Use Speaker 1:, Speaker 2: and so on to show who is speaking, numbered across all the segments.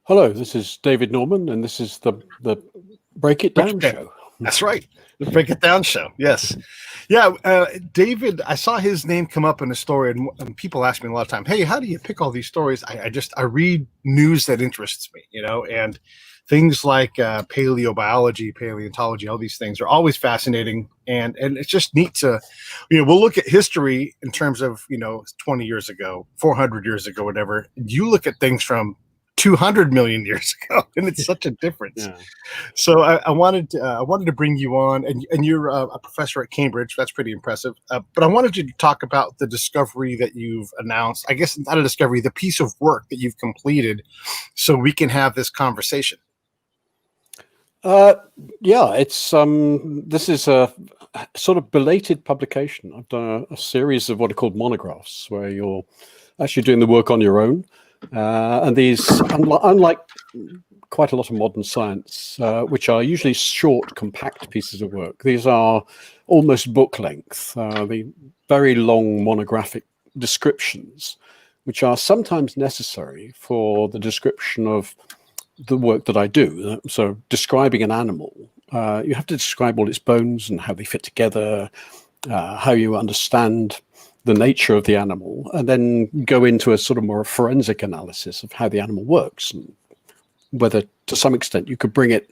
Speaker 1: Hello, this is David Norman, and this is the Break It Down show.
Speaker 2: That's right. The Break It Down show. Yes. Yeah. David, I saw his name come up in a story, and people ask me a lot of time, hey, how do you pick all these stories? I read news that interests me, and things like paleobiology, paleontology, all these things are always fascinating. And it's just neat to, we'll look at history in terms of, 20 years ago, 400 years ago, whatever. You look at things from 200 million years ago, and it's such a difference. Yeah. So I wanted to bring you on, and you're a professor at Cambridge. That's pretty impressive. But I wanted you to talk about the discovery that you've announced. I guess not a discovery, the piece of work that you've completed, so we can have this conversation.
Speaker 1: Yeah, it's this is a sort of belated publication. I've done a series of what are called monographs, where you're actually doing the work on your own. And these, unlike quite a lot of modern science, which are usually short, compact pieces of work, these are almost book length, the very long monographic descriptions, which are sometimes necessary for the description of the work that I do. So describing an animal, you have to describe all its bones and how they fit together, how you understand the nature of the animal, and then go into a sort of more forensic analysis of how the animal works and whether to some extent you could bring it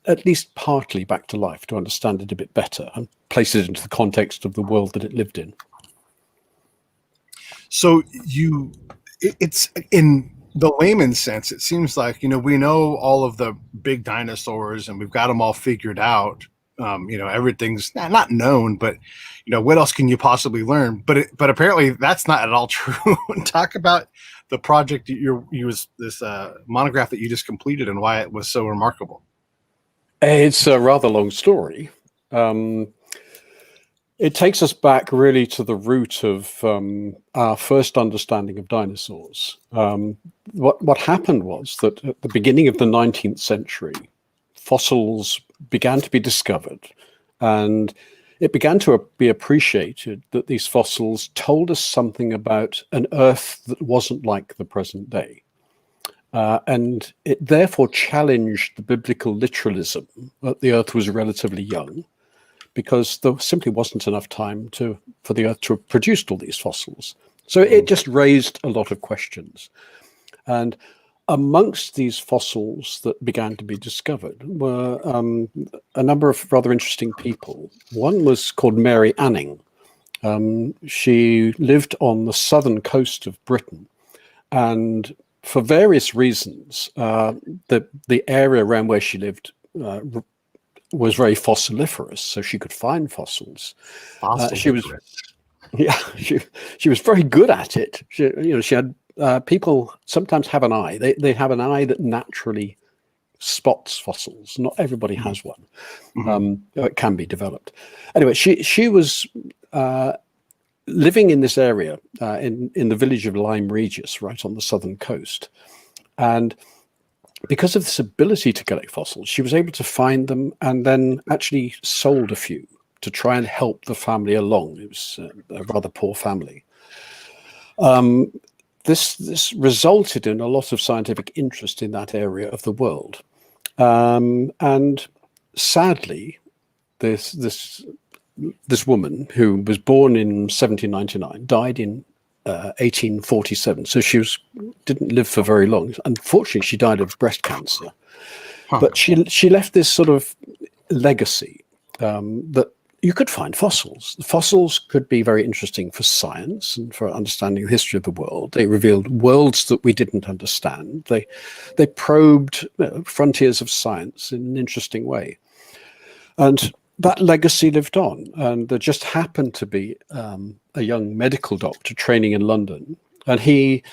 Speaker 1: at least partly back to life to understand it a bit better and place it into the context of the world that it lived in.
Speaker 2: So it's in the layman's sense, it seems like, we know all of the big dinosaurs and we've got them all figured out. Everything's not known, but what else can you possibly learn? But apparently that's not at all true. Talk about the project this monograph that you just completed and why it was so remarkable.
Speaker 1: It's a rather long story. It takes us back really to the root of our first understanding of dinosaurs. What happened was that at the beginning of the 19th century, fossils began to be discovered, and it began to be appreciated that these fossils told us something about an Earth that wasn't like the present day. And it therefore challenged the biblical literalism that the Earth was relatively young, because there simply wasn't enough time for the Earth to have produced all these fossils. So it just raised a lot of questions. And amongst these fossils that began to be discovered were a number of rather interesting people. One was called Mary Anning. She lived on the southern coast of Britain, and for various reasons, the area around where she lived was very fossiliferous, so she could find fossils. She was very good at it. She had people sometimes have an eye. They have an eye that naturally spots fossils. Not everybody has one. It can be developed. Anyway, she was living in this area in the village of Lyme Regis, right on the southern coast. And because of this ability to collect fossils, she was able to find them and then actually sold a few to try and help the family along. It was a rather poor family. This resulted in a lot of scientific interest in that area of the world. And sadly, this woman, who was born in 1799, died in 1847. So she didn't live for very long. Unfortunately, she died of breast cancer. But she left this sort of legacy that you could find fossils. Fossils could be very interesting for science and for understanding the history of the world. They revealed worlds that we didn't understand. They probed frontiers of science in an interesting way. And that legacy lived on. And there just happened to be a young medical doctor training in London. And he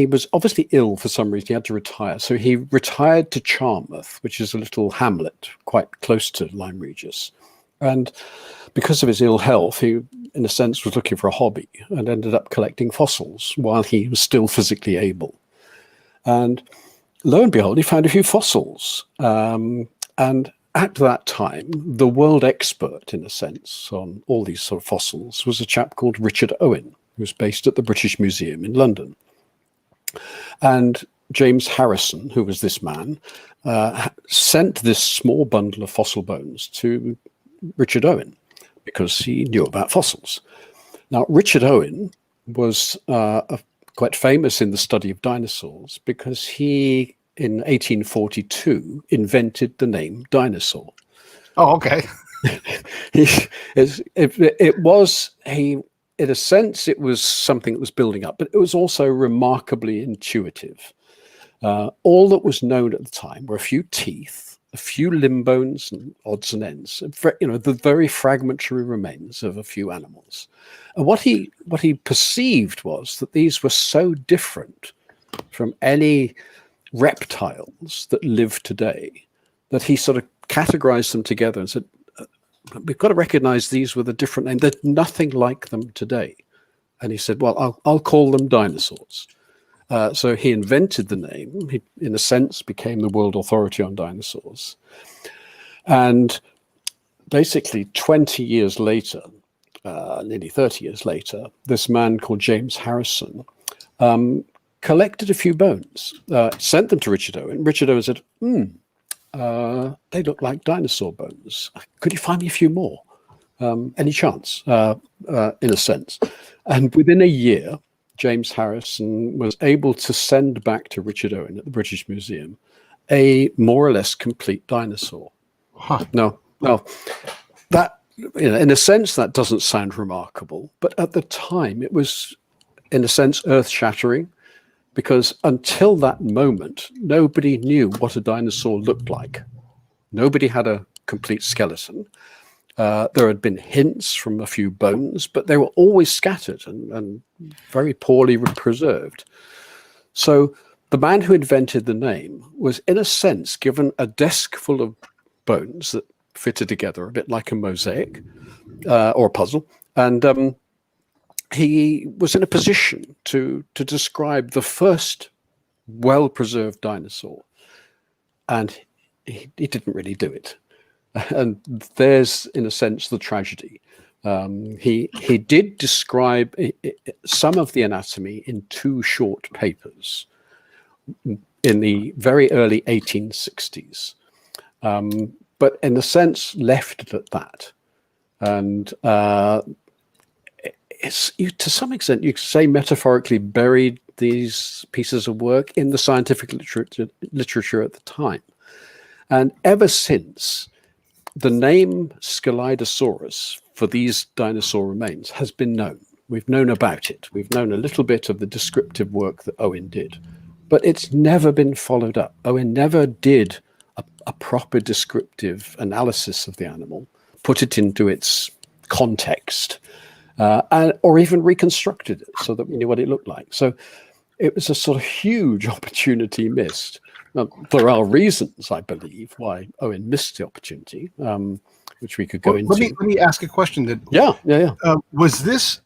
Speaker 1: was obviously ill for some reason. He had to retire. So he retired to Charmouth, which is a little hamlet quite close to Lyme Regis. And because of his ill health, he, in a sense, was looking for a hobby and ended up collecting fossils while he was still physically able. And lo and behold, he found a few fossils. And at that time, the world expert, in a sense, on all these sort of fossils was a chap called Richard Owen, who was based at the British Museum in London. And James Harrison, who was this man, sent this small bundle of fossil bones to Richard Owen because he knew about fossils. Now, Richard Owen was quite famous in the study of dinosaurs because he, in 1842, invented the name dinosaur.
Speaker 2: Oh, okay.
Speaker 1: In a sense, it was something that was building up, but it was also remarkably intuitive. All that was known at the time were a few teeth, a few limb bones and odds and ends, the very fragmentary remains of a few animals. And what he perceived was that these were so different from any reptiles that live today that he sort of categorized them together and said, we've got to recognize these with a different name. There's nothing like them today. And he said, well, I'll call them dinosaurs. So he invented the name. He, in a sense, became the world authority on dinosaurs. And basically 20 years later, nearly 30 years later, this man called James Harrison collected a few bones, sent them to Richard Owen. Richard Owen said, they look like dinosaur bones. Could you find me a few more? Any chance, in a sense? And within a year, James Harrison was able to send back to Richard Owen at the British Museum a more or less complete dinosaur.
Speaker 2: Huh.
Speaker 1: Now, that, in a sense, that doesn't sound remarkable, but at the time it was, in a sense, earth-shattering, because until that moment, nobody knew what a dinosaur looked like. Nobody had a complete skeleton. There had been hints from a few bones, but they were always scattered and very poorly preserved. So the man who invented the name was, in a sense, given a desk full of bones that fitted together a bit like a mosaic or a puzzle. And he was in a position to describe the first well-preserved dinosaur. And he didn't really do it. And there's, in a sense, the tragedy. He did describe some of the anatomy in 2 short papers in the very early 1860s, but in a sense left it at that. And to some extent, you could say metaphorically buried these pieces of work in the scientific literature at the time. And ever since, the name Scelidosaurus for these dinosaur remains has been known. We've known about it. We've known a little bit of the descriptive work that Owen did, but it's never been followed up. Owen never did a proper descriptive analysis of the animal, put it into its context, or even reconstructed it so that we knew what it looked like. So it was a sort of huge opportunity missed. Now, there are reasons, I believe, why Owen missed the opportunity, which we could go into.
Speaker 2: Let me ask a question. Was this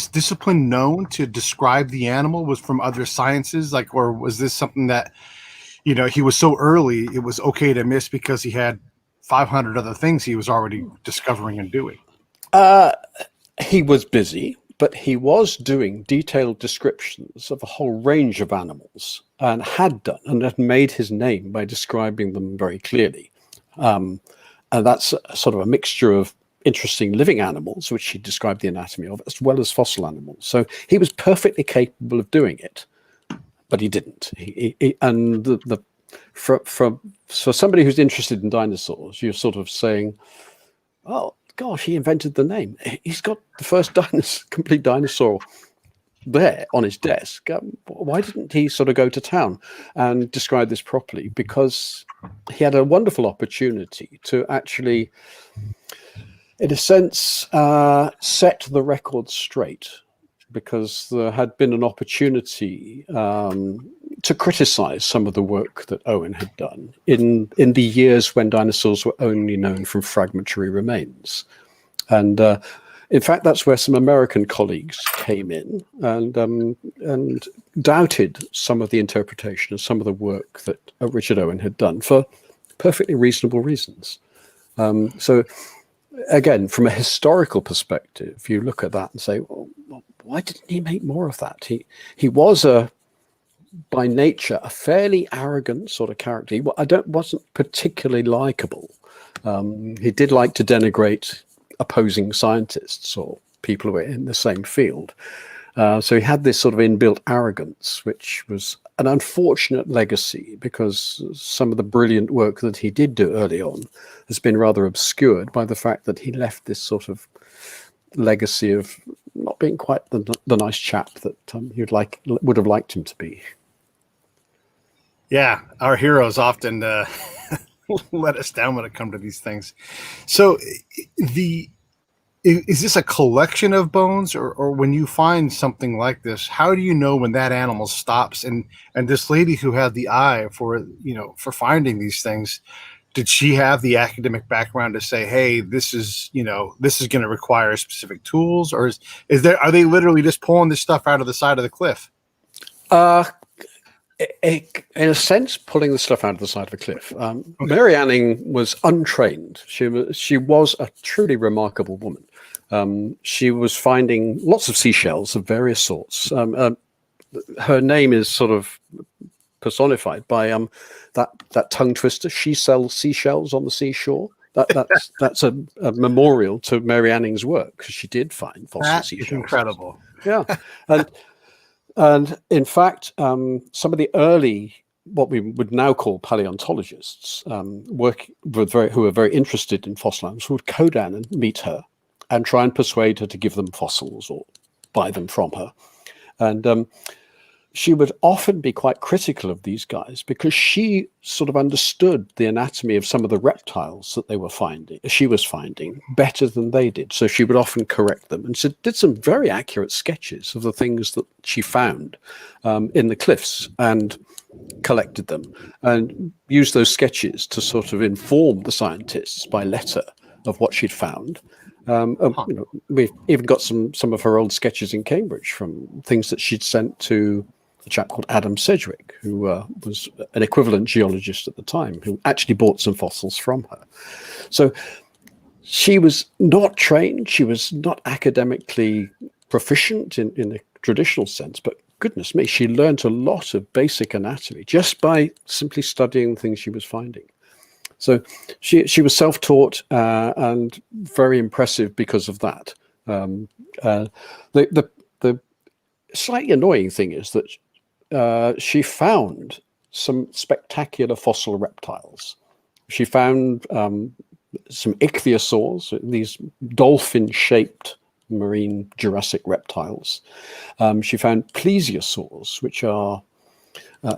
Speaker 2: discipline known to describe the animal? Was from other sciences, or was this something that, he was so early it was okay to miss because he had 500 other things he was already discovering and doing?
Speaker 1: He was busy, but he was doing detailed descriptions of a whole range of animals, and had made his name by describing them very clearly. And that's sort of a mixture of interesting living animals, which he described the anatomy of, as well as fossil animals. So he was perfectly capable of doing it, but he didn't. For somebody who's interested in dinosaurs, you're sort of saying, oh, gosh, he invented the name. He's got the first complete dinosaur there on his desk. Why didn't he sort of go to town and describe this properly? Because he had a wonderful opportunity to actually, in a sense, set the record straight, because there had been an opportunity to criticize some of the work that Owen had done in the years when dinosaurs were only known from fragmentary remains. And in fact, that's where some American colleagues came in and doubted some of the interpretation of some of the work that Richard Owen had done for perfectly reasonable reasons. So again, from a historical perspective, you look at that and say, well, why didn't he make more of that? He was a by nature a fairly arrogant sort of character. Wasn't particularly likable. He did like to denigrate opposing scientists or people who were in the same field. So he had this sort of inbuilt arrogance, which was an unfortunate legacy because some of the brilliant work that he did do early on has been rather obscured by the fact that he left this sort of legacy of not being quite the nice chap that would have liked him to be.
Speaker 2: Yeah, our heroes often let us down when it comes to these things. So is this a collection of bones, or when you find something like this, how do you know when that animal stops? And this lady who had the eye for finding these things, did she have the academic background to say, hey, this is going to require specific tools, or are they literally just pulling this stuff out of the side of the cliff?
Speaker 1: In a sense, pulling the stuff out of the side of a cliff. Okay. Mary Anning was untrained. She was a truly remarkable woman. She was finding lots of seashells of various sorts. Her name is sort of personified by that tongue twister. She sells seashells on the seashore. That's a memorial to Mary Anning's work, because she did find fossil seashells.
Speaker 2: That's incredible.
Speaker 1: Yeah, and in fact, some of the early, what we would now call paleontologists, who were very interested in fossil animals, would go down and meet her and try and persuade her to give them fossils or buy them from her. And she would often be quite critical of these guys because she sort of understood the anatomy of some of the reptiles that she was finding better than they did. So she would often correct them, and so did some very accurate sketches of the things that she found in the cliffs, and collected them and used those sketches to sort of inform the scientists by letter of what she'd found. We've even got some of her old sketches in Cambridge from things that she'd sent to a chap called Adam Sedgwick, who was an equivalent geologist at the time, who actually bought some fossils from her. So she was not trained. She was not academically proficient in a traditional sense, but goodness me, she learned a lot of basic anatomy just by simply studying things she was finding. So she was self-taught and very impressive because of that. The slightly annoying thing is that she found some spectacular fossil reptiles. She found some ichthyosaurs, these dolphin-shaped marine Jurassic reptiles. She found plesiosaurs, which are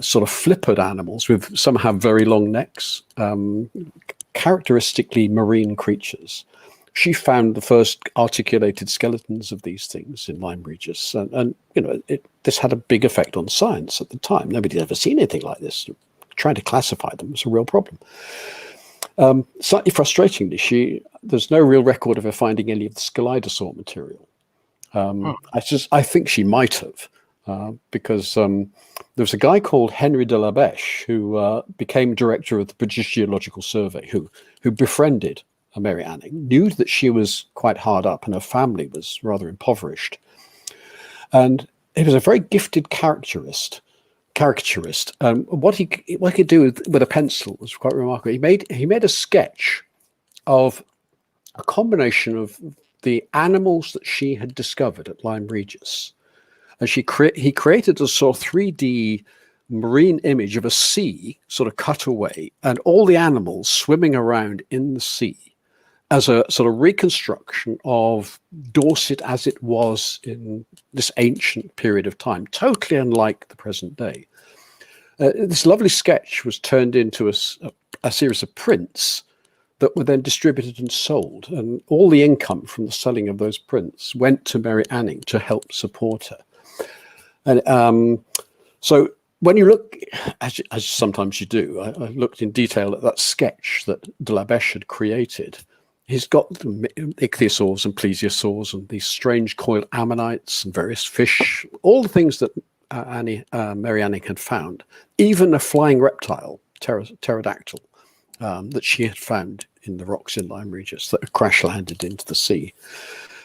Speaker 1: sort of flippered animals with some have very long necks, characteristically marine creatures. She found the first articulated skeletons of these things in Lyme Regis, and this had a big effect on science at the time. Nobody had ever seen anything like this. Trying to classify them was a real problem. Slightly frustratingly, there's no real record of her finding any of the Scelidosaur material. I think she might have, because there was a guy called Henry de la Beche who became director of the British Geological Survey, who befriended Mary Anning, knew that she was quite hard up and her family was rather impoverished. And he was a very gifted caricaturist. What he could do with a pencil was quite remarkable. He made a sketch of a combination of the animals that she had discovered at Lyme Regis, and he created a sort of 3D marine image of a sea sort of cut away, and all the animals swimming around in the sea, as a sort of reconstruction of Dorset as it was in this ancient period of time, totally unlike the present day. This lovely sketch was turned into a series of prints that were then distributed and sold, and all the income from the selling of those prints went to Mary Anning to help support her. And so when you look, as sometimes you do, I looked in detail at that sketch that de la Beche had created. He's got ichthyosaurs and plesiosaurs and these strange coiled ammonites and various fish, all the things that Mary Anning had found, even a flying reptile, pterodactyl, that she had found in the rocks in Lyme Regis that had crash landed into the sea.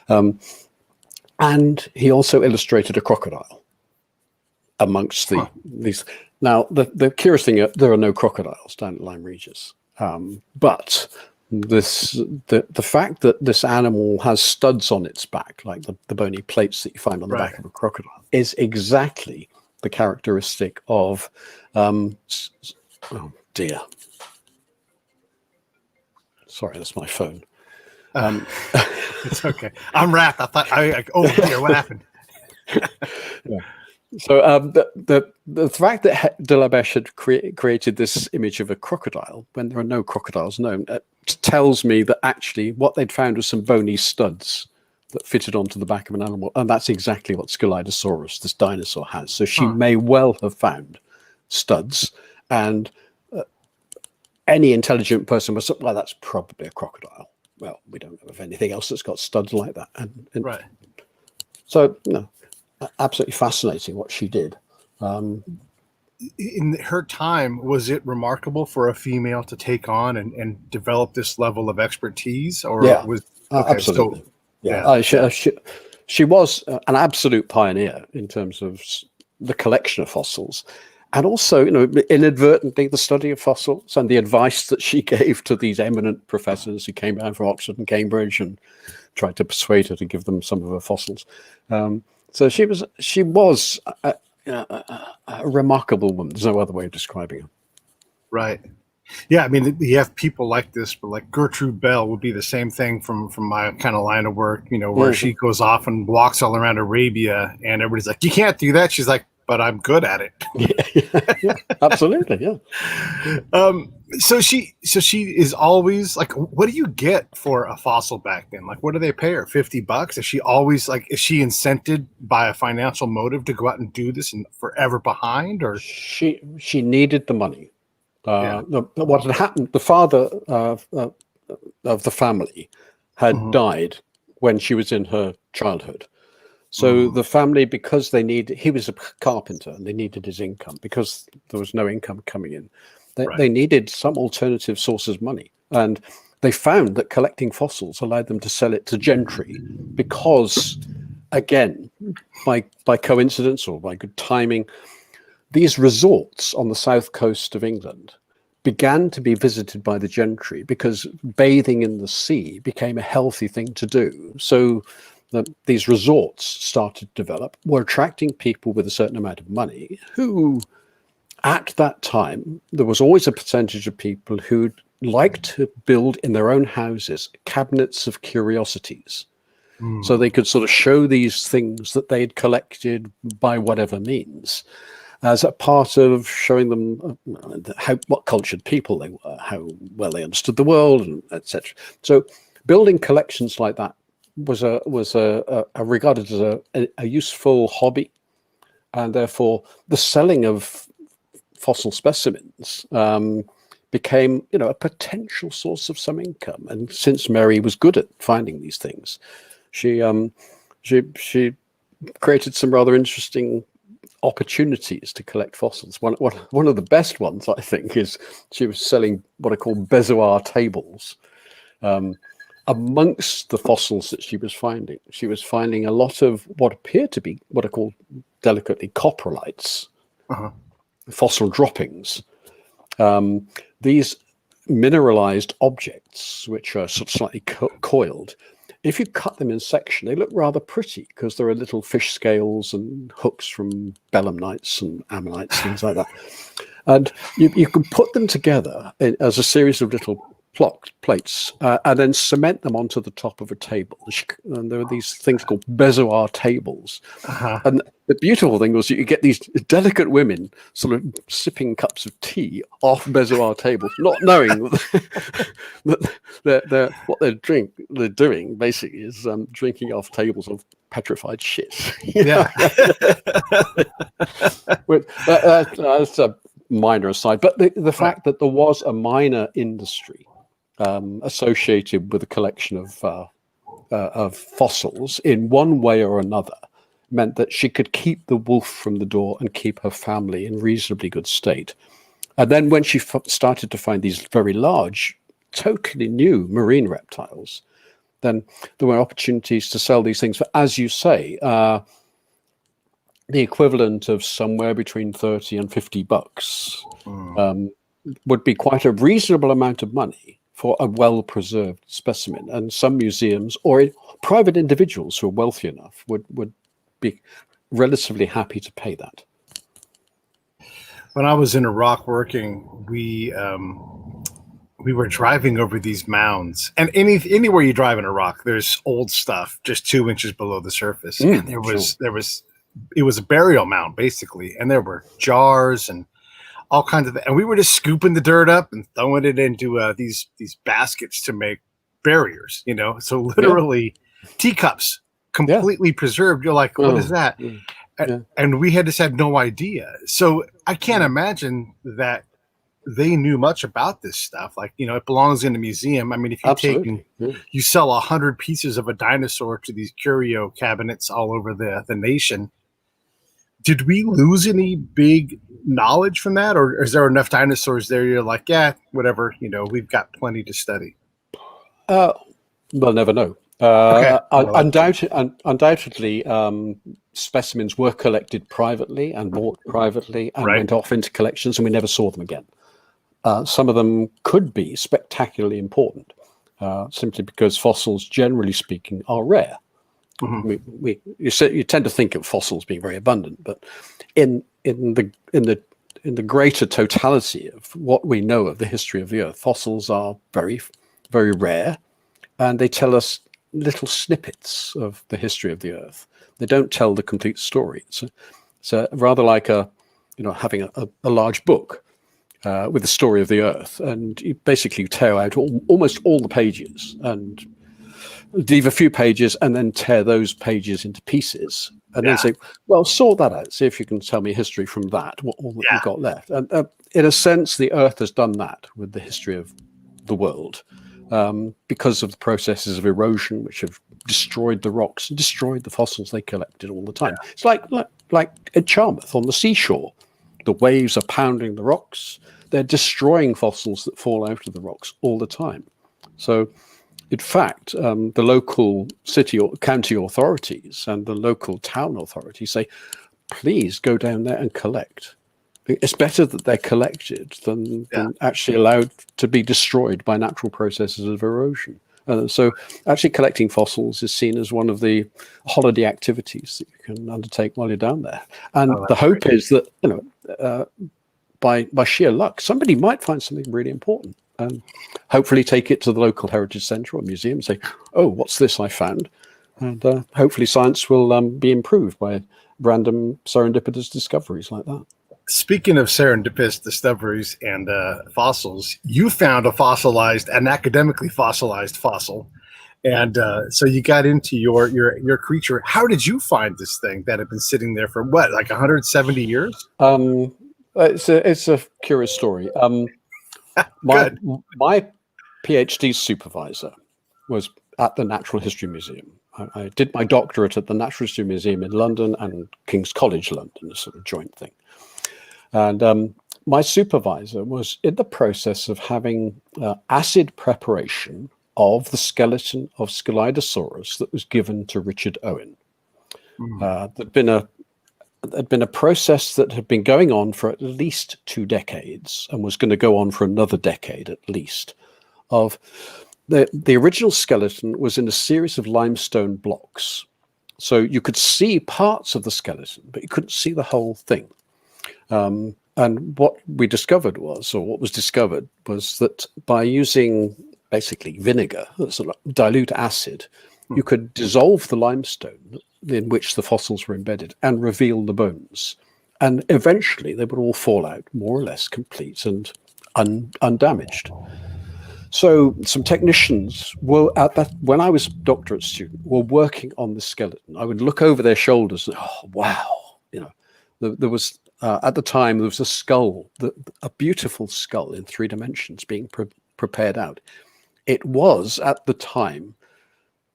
Speaker 1: And he also illustrated a crocodile. amongst
Speaker 2: Huh.
Speaker 1: these. Now, the curious thing, there are no crocodiles down at Lyme Regis, but the fact that this animal has studs on its back, like the bony plates that you find on the back of a crocodile, is exactly the characteristic of oh dear, sorry, that's my phone.
Speaker 2: It's okay. I'm wrapped. I thought, oh dear, what happened?
Speaker 1: Yeah. So the fact that de la Beche had created this image of a crocodile when there are no crocodiles known tells me that actually what they'd found was some bony studs that fitted onto the back of an animal, and that's exactly what Scelidosaurus, this dinosaur, has. So she may well have found studs, and any intelligent person was, well, that's probably a crocodile. Well, we don't know of anything else that's got studs like that. And
Speaker 2: right.
Speaker 1: So, absolutely fascinating what she did.
Speaker 2: In her time, was it remarkable for a female to take on and develop this level of expertise? Or was
Speaker 1: absolutely? She was an absolute pioneer in terms of the collection of fossils. And also, inadvertently, the study of fossils and the advice that she gave to these eminent professors who came down from Oxford and Cambridge and tried to persuade her to give them some of her fossils. So she was a remarkable woman. There's no other way of describing her.
Speaker 2: Right. Yeah, I mean, you have people like this, but like Gertrude Bell would be the same thing from my kind of line of work, where she goes off and walks all around Arabia, and everybody's like, you can't do that. She's like, but I'm good at it.
Speaker 1: Yeah, absolutely. Yeah.
Speaker 2: So she is always like, what do you get for a fossil back then? Like, what do they pay her? $50? Is she always like, is she incented by a financial motive to go out and do this and forever behind, or
Speaker 1: she needed the money? What had happened, the father of the family had died when she was in her childhood. So the family, because he was a carpenter and they needed his income because there was no income coming in. They needed some alternative sources of money. And they found that collecting fossils allowed them to sell it to gentry because, again, by coincidence or by good timing, these resorts on the south coast of England began to be visited by the gentry because bathing in the sea became a healthy thing to do. So these resorts started to develop, were attracting people with a certain amount of money who, at that time, there was always a percentage of people who'd like to build in their own houses cabinets of curiosities. So they could sort of show these things that they'd collected by whatever means as a part of showing them what cultured people they were, how well they understood the world, and etc. So building collections like that was regarded as a useful hobby, and therefore the selling of fossil specimens became a potential source of some income. And since Mary was good at finding these things, she created some rather interesting opportunities to collect fossils. One of the best ones, I think, is she was selling what are called bezoar tables. Amongst the fossils that she was finding a lot of what appear to be what are called delicately coprolites, fossil droppings. These mineralized objects, which are sort of slightly coiled, if you cut them in section, they look rather pretty because there are little fish scales and hooks from belemnites and ammonites, things like that. And you can put them together as a series of little plates and then cement them onto the top of a table. And there are these things called bezoar tables. And the beautiful thing was you get these delicate women sort of sipping cups of tea off bezoar tables, not knowing that what they're doing basically is drinking off tables of petrified shit.
Speaker 2: Yeah.
Speaker 1: That's a minor aside, but the fact that there was a minor industry associated with the collection of fossils in one way or another meant that she could keep the wolf from the door and keep her family in reasonably good state. And then when she started to find these very large, totally new marine reptiles, then there were opportunities to sell these things for, as you say, the equivalent of somewhere between 30 and $50 would be quite a reasonable amount of money for a well-preserved specimen. And some museums or private individuals who are wealthy enough would be relatively happy to pay that.
Speaker 2: When I was in Iraq working, we were driving over these mounds, and anywhere you drive in Iraq, there's old stuff just 2 inches below the surface, and it was a burial mound basically, and there were jars and all kinds of, and we were just scooping the dirt up and throwing it into these baskets to make barriers, so literally teacups completely preserved. You're like, what is that? And we just had no idea. So I can't imagine that they knew much about this stuff. Like, it belongs in a museum. I mean, if you sell 100 pieces of a dinosaur to these curio cabinets all over the nation, did we lose any big knowledge from that? Or is there enough dinosaurs there? You're like, yeah, whatever, we've got plenty to study.
Speaker 1: We'll never know. Undoubtedly, specimens were collected privately and bought privately and went off into collections, and we never saw them again. Some of them could be spectacularly important, simply because fossils, generally speaking, are rare. You tend to think of fossils being very abundant, but in the greater totality of what we know of the history of the Earth, fossils are very, very rare, and they tell us little snippets of the history of the Earth. They don't tell the complete story. So rather like having a large book with the story of the Earth, and you basically tear out almost all the pages and leave a few pages and then tear those pages into pieces and then say, well, sort that out. See if you can tell me history from that, all that you've got left. And in a sense, the Earth has done that with the history of the world. Because of the processes of erosion, which have destroyed the rocks and destroyed the fossils they collected all the time. It's like at Charmouth on the seashore. The waves are pounding the rocks. They're destroying fossils that fall out of the rocks all the time. So, in fact, the local city or county authorities and the local town authorities say, please go down there and collect. It's better that they're collected than actually allowed to be destroyed by natural processes of erosion. So actually collecting fossils is seen as one of the holiday activities that you can undertake while you're down there. And the hope is that, by sheer luck, somebody might find something really important and hopefully take it to the local heritage centre or museum and say, oh, what's this I found? And hopefully science will be improved by random serendipitous discoveries like that.
Speaker 2: Speaking of serendipitous discoveries and fossils, you found an academically fossilized fossil, and so you got into your creature. How did you find this thing that had been sitting there for like 170 years?
Speaker 1: It's a curious story. My PhD supervisor was at the Natural History Museum. I did my doctorate at the Natural History Museum in London and King's College London, a sort of joint thing. And my supervisor was in the process of having acid preparation of the skeleton of Scelidosaurus that was given to Richard Owen. There'd been a process that had been going on for at least 2 decades and was going to go on for another decade at least. Of the original skeleton was in a series of limestone blocks. So you could see parts of the skeleton, but you couldn't see the whole thing. And what we discovered was that by using basically vinegar, sort of dilute acid, you could dissolve the limestone in which the fossils were embedded and reveal the bones. And eventually they would all fall out more or less complete and undamaged. So some technicians were when I was a doctorate student, were working on the skeleton. I would look over their shoulders and, oh, wow, there was, at the time, there was a skull, a beautiful skull in 3 dimensions being prepared out. It was, at the time,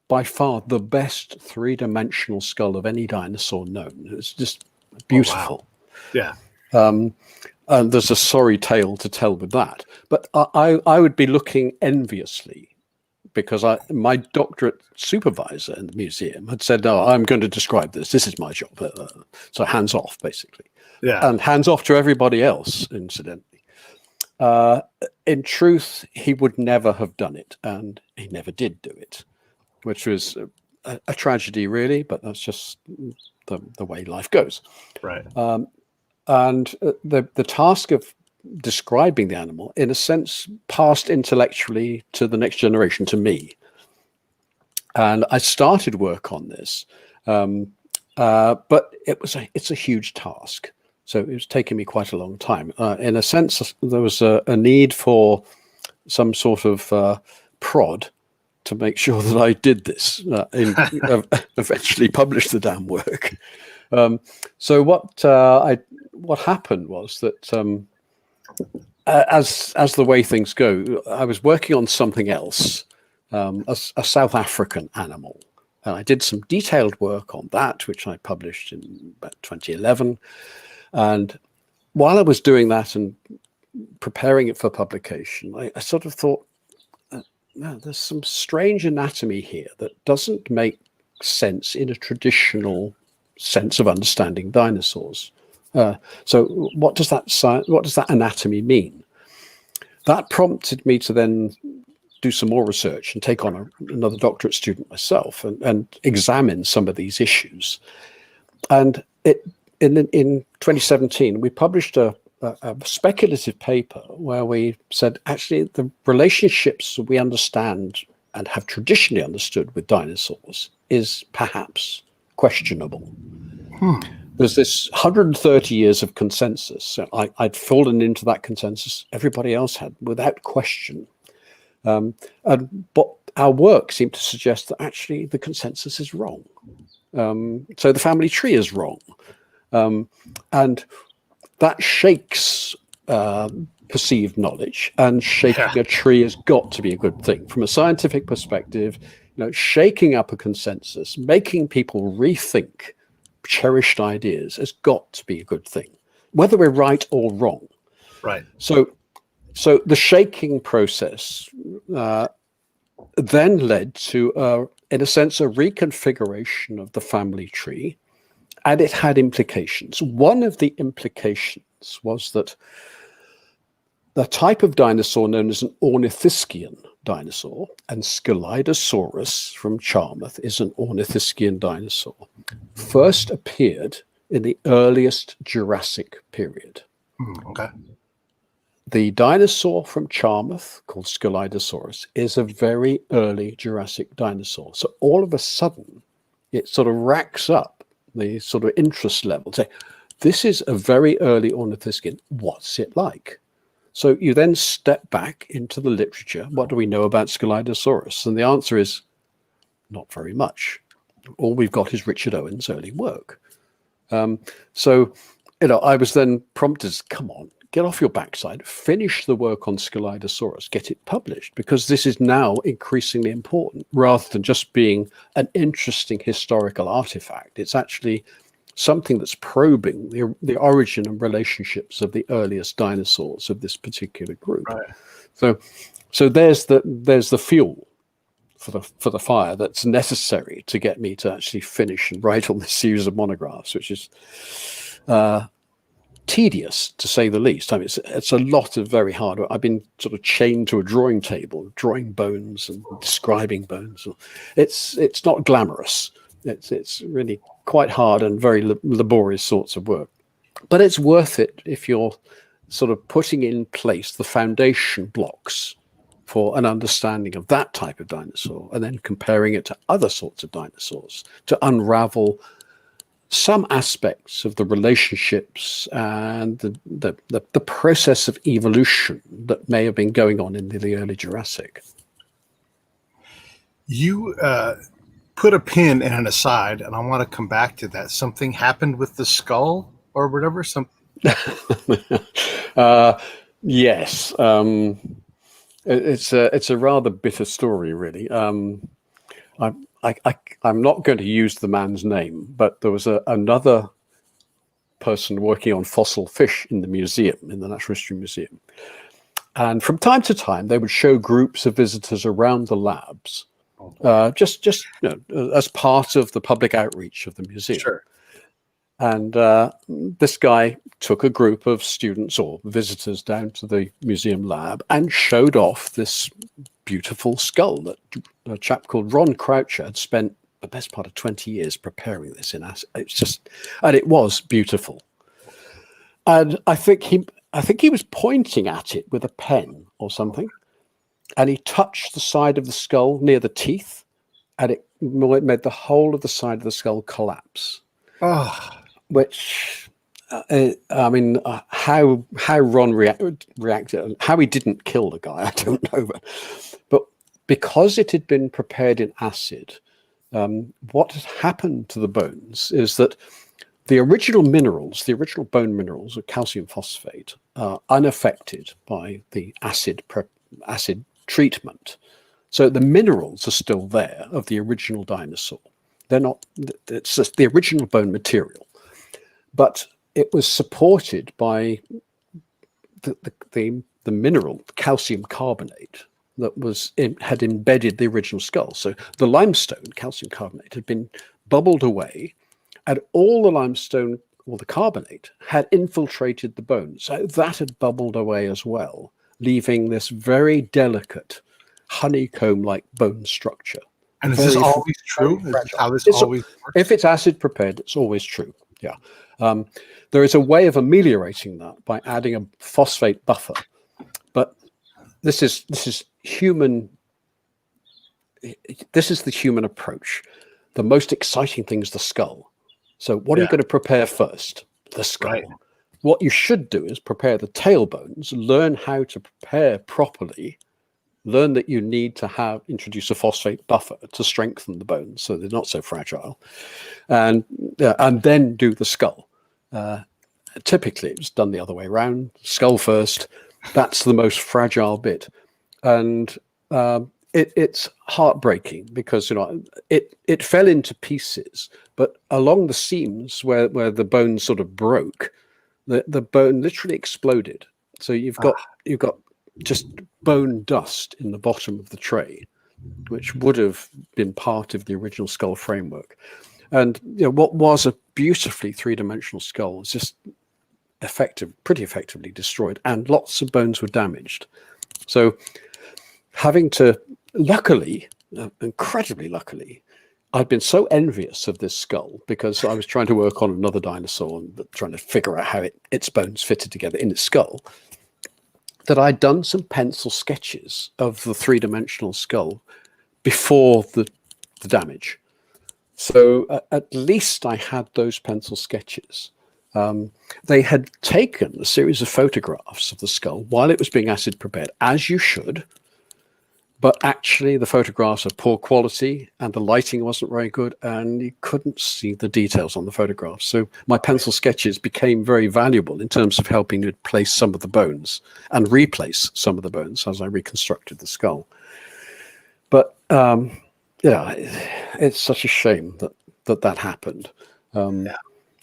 Speaker 1: by far the best 3-dimensional skull of any dinosaur known. It's just beautiful.
Speaker 2: Oh, wow.
Speaker 1: Yeah. And there's a sorry tale to tell with that. But I would be looking enviously because my doctorate supervisor in the museum had said, no, I'm going to describe this. This is my job. So hands off, basically.
Speaker 2: Yeah.
Speaker 1: And hands off to everybody else, incidentally. In truth, he would never have done it, and he never did do it, which was a tragedy, really, but that's just the way life goes.
Speaker 2: Right.
Speaker 1: And the task of describing the animal, in a sense, passed intellectually to the next generation, to me. And I started work on this, but it's a huge task. So it was taking me quite a long time. In a sense, there was a need for some sort of prod to make sure that I did this, eventually published the damn work. So what happened was that as the way things go, I was working on something else, a South African animal. And I did some detailed work on that, which I published in about 2011. And while I was doing that and preparing it for publication, I sort of thought, no, there's some strange anatomy here that doesn't make sense in a traditional sense of understanding dinosaurs. So what does that anatomy mean? That prompted me to then do some more research and take on another doctorate student myself and examine some of these issues. And in 2017, we published a speculative paper where we said, actually, the relationships we understand and have traditionally understood with dinosaurs is perhaps questionable. There's this 130 years of consensus. I'd fallen into that consensus. Everybody else had, without question. But our work seemed to suggest that actually the consensus is wrong. So the family tree is wrong. And that shakes perceived knowledge, and shaking a tree has got to be a good thing. From a scientific perspective, shaking up a consensus, making people rethink cherished ideas has got to be a good thing, whether we're right or wrong.
Speaker 2: Right.
Speaker 1: So the shaking process then led to, in a sense, a reconfiguration of the family tree, and it had implications. One of the implications was that the type of dinosaur known as an ornithischian dinosaur, and Scelidosaurus from Charmouth is an ornithischian dinosaur, first appeared in the earliest Jurassic period.
Speaker 2: Okay.
Speaker 1: The dinosaur from Charmouth, called Scelidosaurus, is a very early Jurassic dinosaur. So all of a sudden, it sort of racks up the sort of interest level. Say, this is a very early ornithischian. What's it like? So you then step back into the literature. What do we know about Scelidosaurus? And the answer is not very much. All we've got is Richard Owen's early work. So, I was then prompted, come on, get off your backside, finish the work on Scelidosaurus, get it published, because this is now increasingly important rather than just being an interesting historical artifact. It's actually something that's probing the origin and relationships of the earliest dinosaurs of this particular group. Right. So there's the fuel for the fire that's necessary to get me to actually finish and write on this series of monographs, which is tedious to say the least. I mean, it's a lot of very hard work. I've been sort of chained to a drawing table, drawing bones and describing bones. It's not glamorous. It's really quite hard and very laborious sorts of work, but it's worth it if you're sort of putting in place the foundation blocks for an understanding of that type of dinosaur, and then comparing it to other sorts of dinosaurs to unravel some aspects of the relationships and the process of evolution that may have been going on in the early Jurassic.
Speaker 2: You put a pin in an aside, and I want to come back to that. Something happened with the skull or whatever.
Speaker 1: Yes. It's a rather bitter story, really. I'm not going to use the man's name, but there was another person working on fossil fish in the museum, in the Natural History Museum. And from time to time, they would show groups of visitors around the labs, just as part of the public outreach of the museum.
Speaker 2: Sure.
Speaker 1: And this guy took a group of students or visitors down to the museum lab and showed off this beautiful skull that a chap called Ron Croucher had spent the best part of 20 years preparing this in acid. And it was beautiful. And I think he was pointing at it with a pen or something, and he touched the side of the skull near the teeth, and it made the whole of the side of the skull collapse.
Speaker 2: Oh.
Speaker 1: Which, how Ron reacted, how he didn't kill the guy, I don't know. But because it had been prepared in acid, what had happened to the bones is that the original minerals, the original bone minerals of calcium phosphate, are unaffected by the acid treatment. So the minerals are still there of the original dinosaur. They're not, it's just the original bone material. But it was supported by the mineral, calcium carbonate, that had embedded the original skull. So the limestone, calcium carbonate, had been bubbled away, and all the limestone or the carbonate had infiltrated the bone. So that had bubbled away as well, leaving this very delicate honeycomb-like bone structure.
Speaker 2: And is this always true? Is how this always works?
Speaker 1: If it's acid prepared, it's always true. Yeah. There is a way of ameliorating that by adding a phosphate buffer, but this is human. This is the human approach. The most exciting thing is the skull. So what are you going to prepare first? The skull. Right. What you should do is prepare the tailbones, learn how to prepare properly, learn that you need to introduce a phosphate buffer to strengthen the bones so they're not so fragile, and then do the skull. Typically, it's done the other way around. Skull first. That's the most fragile bit, and it's heartbreaking because it fell into pieces, but along the seams where the bone sort of broke, the bone literally exploded. So you've got just bone dust in the bottom of the tray, which would have been part of the original skull framework. And what was a beautifully three-dimensional skull was just pretty effectively destroyed, and lots of bones were damaged. So having to, luckily, incredibly luckily, I'd been so envious of this skull because I was trying to work on another dinosaur and trying to figure out how its bones fitted together in its skull, that I'd done some pencil sketches of the three-dimensional skull before the damage. So at least I had those pencil sketches. They had taken a series of photographs of the skull while it was being acid prepared, as you should, but actually the photographs are poor quality and the lighting wasn't very good and you couldn't see the details on the photographs. So my pencil sketches became very valuable in terms of helping to place some of the bones and replace some of the bones as I reconstructed the skull. But it's such a shame that happened. I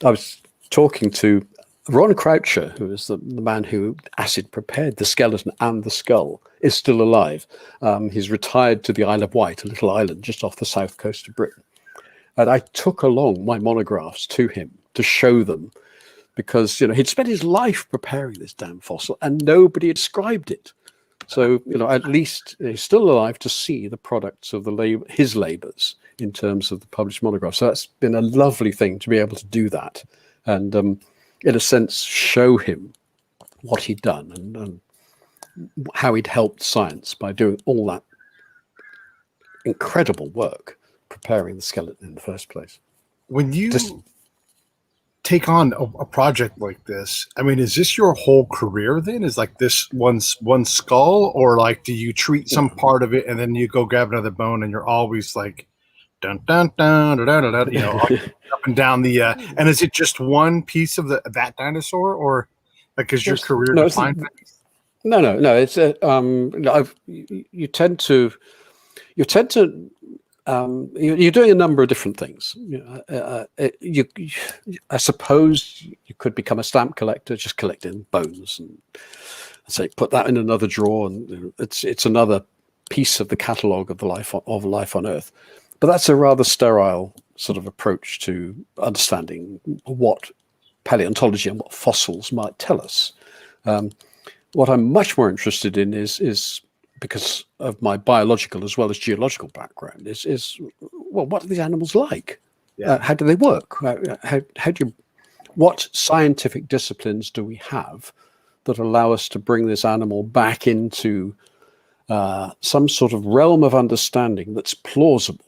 Speaker 1: was talking to Ron Croucher, who is the man who acid prepared the skeleton and the skull, is still alive. He's retired to the Isle of Wight, a little island just off the south coast of Britain. And I took along my monographs to him to show them because, he'd spent his life preparing this damn fossil and nobody had described it. So, at least he's still alive to see the products of his labors in terms of the published monograph. So that's been a lovely thing to be able to do that. And in a sense, show him what he'd done and how he'd helped science by doing all that incredible work preparing the skeleton in the first place.
Speaker 2: When you take on a project like this, is this your whole career then? Is like this one skull, or like do you treat some part of it and then you go grab another bone and you're always like dun dun dun dun dun, dun, up and down the and is it just one piece of that dinosaur, or like is your career defined?
Speaker 1: No. It's you tend to you're doing a number of different things. I suppose you could become a stamp collector, just collecting bones, say put that in another drawer, and it's another piece of the catalogue of the life on Earth. But that's a rather sterile sort of approach to understanding what paleontology and what fossils might tell us. What I'm much more interested in is because of my biological as well as geological background, is well, what are these animals like?
Speaker 2: Yeah.
Speaker 1: How do they work? What scientific disciplines do we have that allow us to bring this animal back into some sort of realm of understanding that's plausible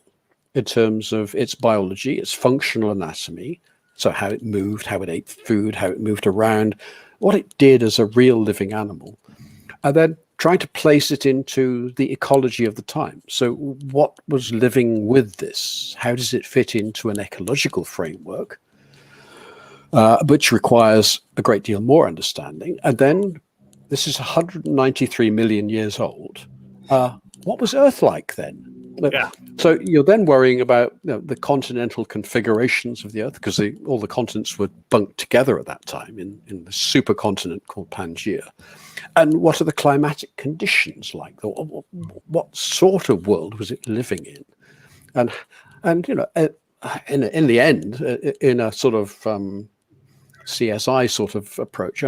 Speaker 1: in terms of its biology, its functional anatomy, so how it moved, how it ate food, how it moved around, what it did as a real living animal, and then trying to place it into the ecology of the time. So what was living with this? How does it fit into an ecological framework, which requires a great deal more understanding? And then this is 193 million years old. What was Earth like then?
Speaker 2: Yeah.
Speaker 1: So you're then worrying about the continental configurations of the Earth, because all the continents were bunked together at that time in the supercontinent called Pangaea. And what are the climatic conditions like? What sort of world was it living in? And in the end, in a sort of CSI sort of approach,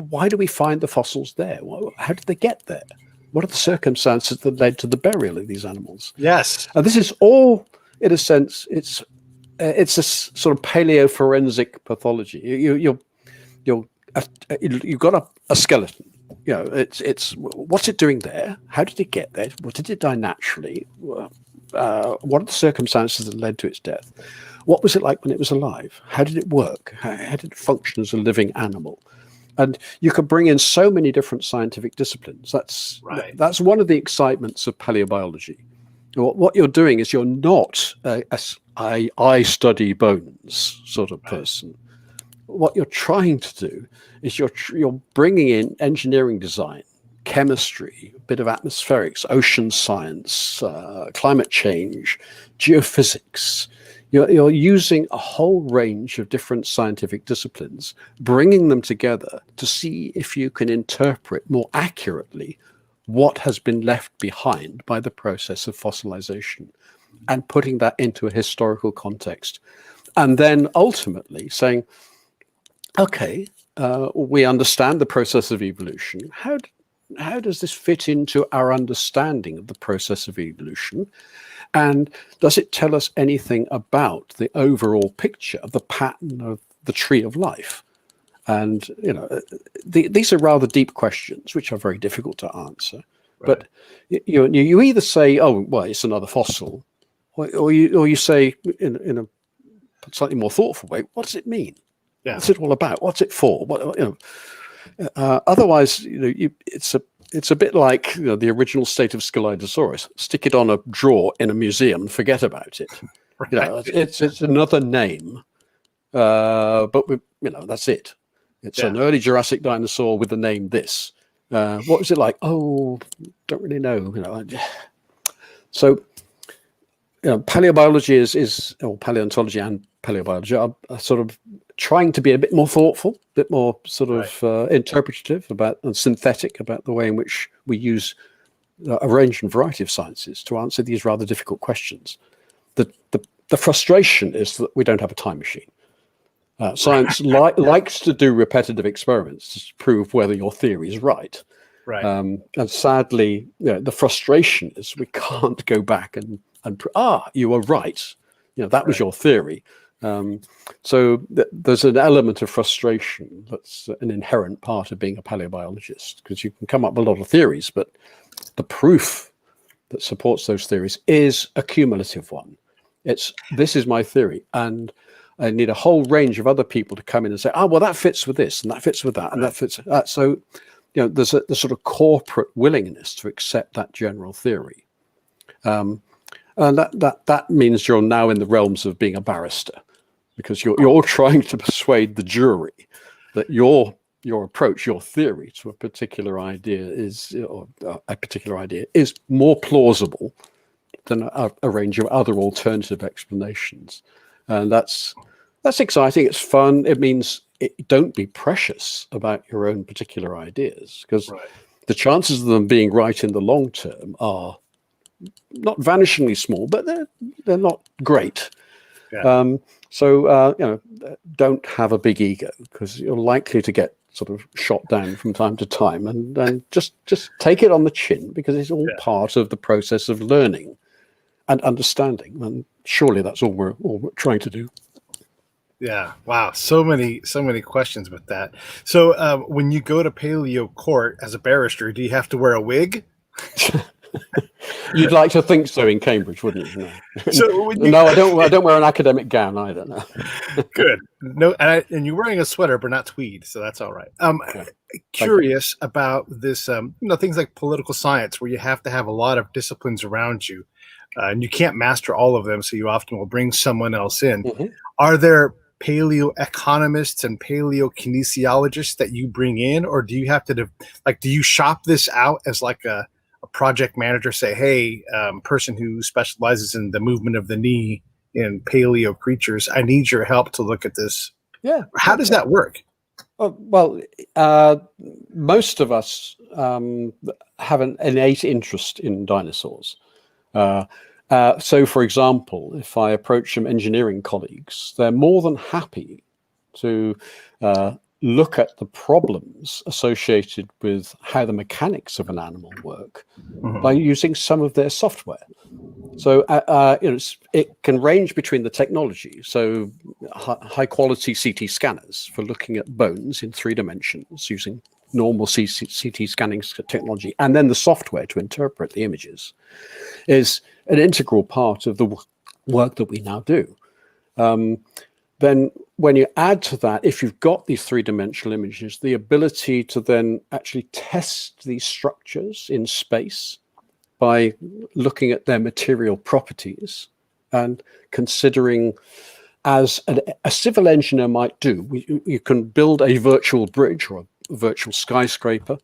Speaker 1: why do we find the fossils there? How did they get there? What are the circumstances that led to the burial of these animals?
Speaker 2: Yes.
Speaker 1: And this is all, in a sense, it's a sort of paleoforensic pathology. You've got a skeleton. It's what's it doing there? How did it get there? What did it die naturally? What are the circumstances that led to its death? What was it like when it was alive? How did it work? How did it function as a living animal? And you could bring in so many different scientific disciplines. That's one of the excitements of paleobiology. What you're doing is you're not I study bones sort of person. What you're trying to do is you're bringing in engineering design, chemistry, a bit of atmospherics, ocean science, climate change, geophysics. You're using a whole range of different scientific disciplines, bringing them together to see if you can interpret more accurately what has been left behind by the process of fossilization, and putting that into a historical context. And then ultimately saying, okay, we understand the process of evolution. How does this fit into our understanding of the process of evolution? And does it tell us anything about the overall picture of the pattern of the tree of life? And, these are rather deep questions, which are very difficult to answer. Right. But you either say, oh, well, it's another fossil, or you say in a slightly more thoughtful way, what does it mean? Yeah. What's it all about? What's it for? Otherwise, it's a bit like the original state of Scelidosaurus. Stick it on a drawer in a museum and forget about it. Right. It's another name, but that's it. It's an early Jurassic dinosaur with the name this. What was it like? Oh, don't really know. So, paleobiology or paleontology and paleobiology are sort of trying to be a bit more thoughtful, a bit more sort of interpretative and synthetic about the way in which we use a range and variety of sciences to answer these rather difficult questions. The frustration is that we don't have a time machine. Science likes to do repetitive experiments to prove whether your theory is right. Right. And sadly, the frustration is we can't go back and you were right. That was your theory. So there's an element of frustration that's an inherent part of being a paleobiologist, because you can come up with a lot of theories, but the proof that supports those theories is a cumulative one. This is my theory, and I need a whole range of other people to come in and say, well, that fits with this, and that fits with that, and that fits with that. So, there's a sort of corporate willingness to accept that general theory. And that means you're now in the realms of being a barrister, because you're trying to persuade the jury that your approach, your theory to a particular idea is more plausible than a range of other alternative explanations. And that's exciting. It's fun. It means don't be precious about your own particular ideas, because
Speaker 2: Right.
Speaker 1: the chances of them being right in the long term are not vanishingly small, but they're not great.
Speaker 2: Yeah.
Speaker 1: Don't have a big ego, because you're likely to get sort of shot down from time to time, and just take it on the chin, because it's all part of the process of learning and understanding. And surely that's all we're trying to do.
Speaker 2: Yeah. Wow. So many questions with that. So when you go to paleo court as a barrister, do you have to wear a wig?
Speaker 1: You'd like to think so in Cambridge, wouldn't you? No,
Speaker 2: So when you,
Speaker 1: no, I don't wear an academic gown either. No.
Speaker 2: good. No, and you're wearing a sweater, but not tweed, so that's all right.
Speaker 1: Yeah.
Speaker 2: Curious about this. Things like political science, where you have to have a lot of disciplines around you, and you can't master all of them, so you often will bring someone else in.
Speaker 1: Mm-hmm.
Speaker 2: Are there paleoeconomists and paleokinesiologists that you bring in, or do you have to do you shop this out as like a project manager? Say, hey, person who specializes in the movement of the knee in paleo creatures, I need your help to look at this.
Speaker 1: Yeah.
Speaker 2: How does that work?
Speaker 1: Well, most of us have an innate interest in dinosaurs. So, for example, if I approach some engineering colleagues, they're more than happy to look at the problems associated with how the mechanics of an animal work by using some of their software. So it can range between the technology, so high quality CT scanners for looking at bones in 3 dimensions using normal CT scanning technology, and then the software to interpret the images is an integral part of the work that we now do. Then when you add to that, if you've got these 3-dimensional images, the ability to then actually test these structures in space by looking at their material properties and considering, as a civil engineer might do, you can build a virtual bridge or a virtual skyscraper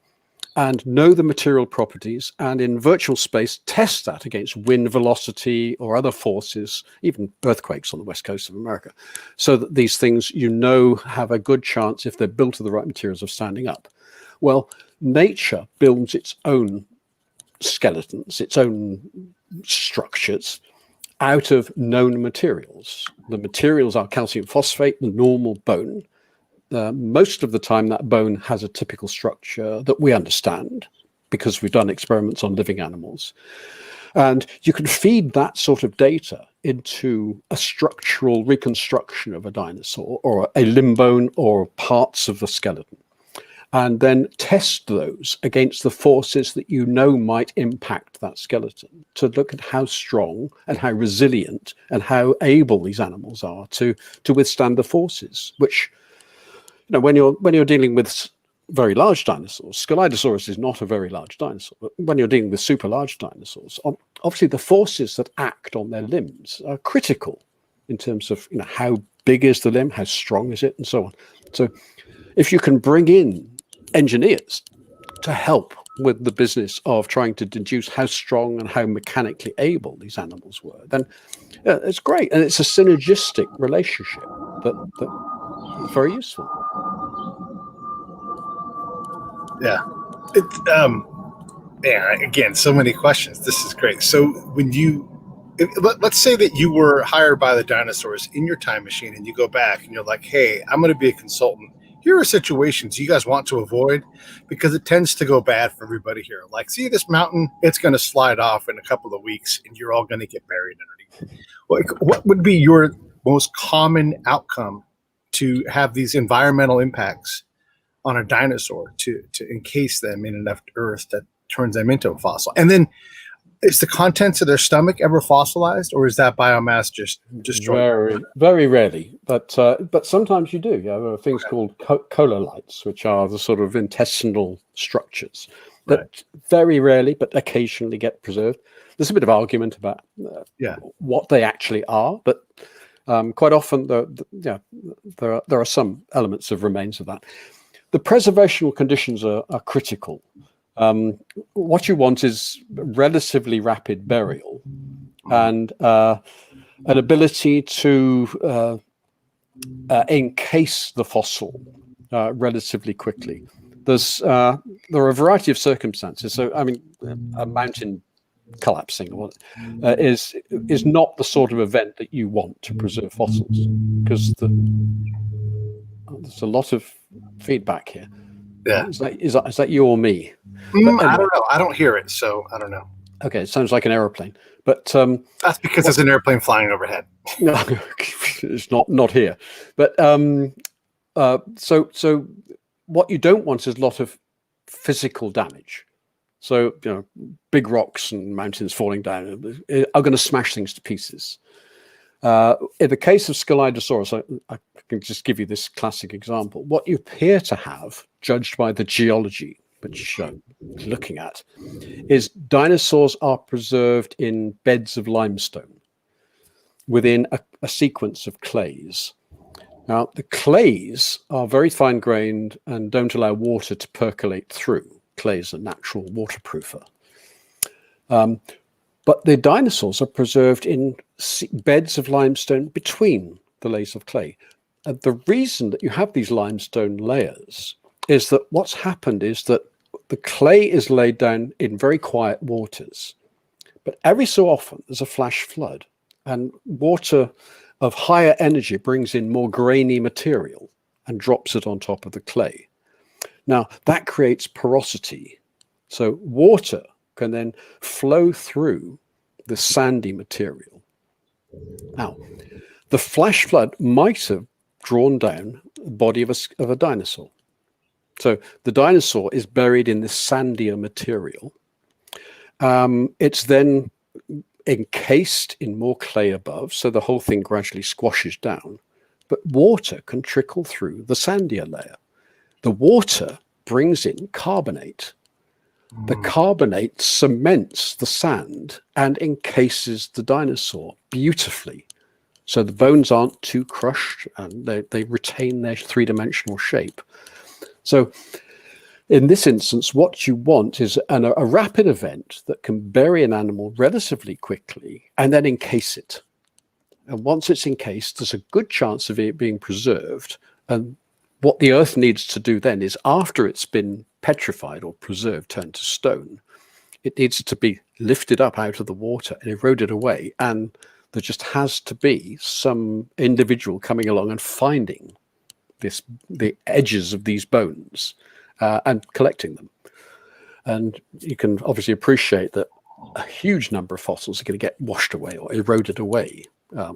Speaker 1: and know the material properties, and in virtual space test that against wind velocity or other forces, even earthquakes on the west coast of America, so that these things have a good chance, if they're built of the right materials, of standing up. Well, nature builds its own skeletons, its own structures out of known materials. The materials are calcium phosphate, the normal bone. Most of the time, that bone has a typical structure that we understand because we've done experiments on living animals. And you can feed that sort of data into a structural reconstruction of a dinosaur or a limb bone or parts of the skeleton, and then test those against the forces that might impact that skeleton, to look at how strong and how resilient and how able these animals are to withstand the forces, which, when you're dealing with very large dinosaurs, Scelidosaurus is not a very large dinosaur, but when you're dealing with super large dinosaurs, obviously the forces that act on their limbs are critical in terms of how big is the limb, how strong is it, and so on. So if you can bring in engineers to help with the business of trying to deduce how strong and how mechanically able these animals were, then it's great, and it's a synergistic relationship that is very useful.
Speaker 2: Yeah. Again, so many questions. This is great. So when let's say that you were hired by the dinosaurs in your time machine, and you go back and you're like, hey, I'm going to be a consultant. Here are situations you guys want to avoid, because it tends to go bad for everybody here. Like, see this mountain? It's going to slide off in a couple of weeks, and you're all going to get buried underneath. What would be your most common outcome to have these environmental impacts on a dinosaur to encase them in enough earth that turns them into a fossil? And then, is the contents of their stomach ever fossilized, or is that biomass just destroyed?
Speaker 1: Very, very rarely, but sometimes you do. You have things called cololites, which are the sort of intestinal structures that very rarely, but occasionally, get preserved. There's a bit of argument about what they actually are, but quite often there are some elements of remains of that. The preservational conditions are critical. What you want is relatively rapid burial and an ability to encase the fossil relatively quickly. There are a variety of circumstances. So, I mean, a mountain collapsing is not the sort of event that you want to preserve fossils, because there's a lot of feedback here.
Speaker 2: Yeah.
Speaker 1: Is that you or me?
Speaker 2: Anyway. I don't know. I don't hear it, so I don't know.
Speaker 1: Okay, it sounds like an airplane, but
Speaker 2: that's because there's an airplane flying overhead.
Speaker 1: No, it's not here. But so what you don't want is a lot of physical damage. So, big rocks and mountains falling down are going to smash things to pieces. In the case of Scelidosaurus, I can just give you this classic example. What you appear to have, judged by the geology, which I'm looking at, is dinosaurs are preserved in beds of limestone within a sequence of clays. Now, the clays are very fine-grained and don't allow water to percolate through. Clays are natural waterproofer. But the dinosaurs are preserved in beds of limestone between the layers of clay. And the reason that you have these limestone layers is that what's happened is that the clay is laid down in very quiet waters. But every so often, there's a flash flood, and water of higher energy brings in more grainy material and drops it on top of the clay. Now, that creates porosity. So water can then flow through the sandy material. Now, the flash flood might have drawn down the body of a dinosaur. So the dinosaur is buried in this sandier material. It's then encased in more clay above, so the whole thing gradually squashes down. But water can trickle through the sandier layer. The water brings in carbonate. The carbonate cements the sand and encases the dinosaur beautifully. So the bones aren't too crushed and they retain their three-dimensional shape. So in this instance, what you want is a rapid event that can bury an animal relatively quickly and then encase it. And once it's encased, there's a good chance of it being preserved. And what the earth needs to do then is, after it's been petrified or preserved, turned to stone, it needs to be lifted up out of the water and eroded away. And there just has to be some individual coming along and finding the edges of these bones and collecting them. And you can obviously appreciate that a huge number of fossils are going to get washed away or eroded away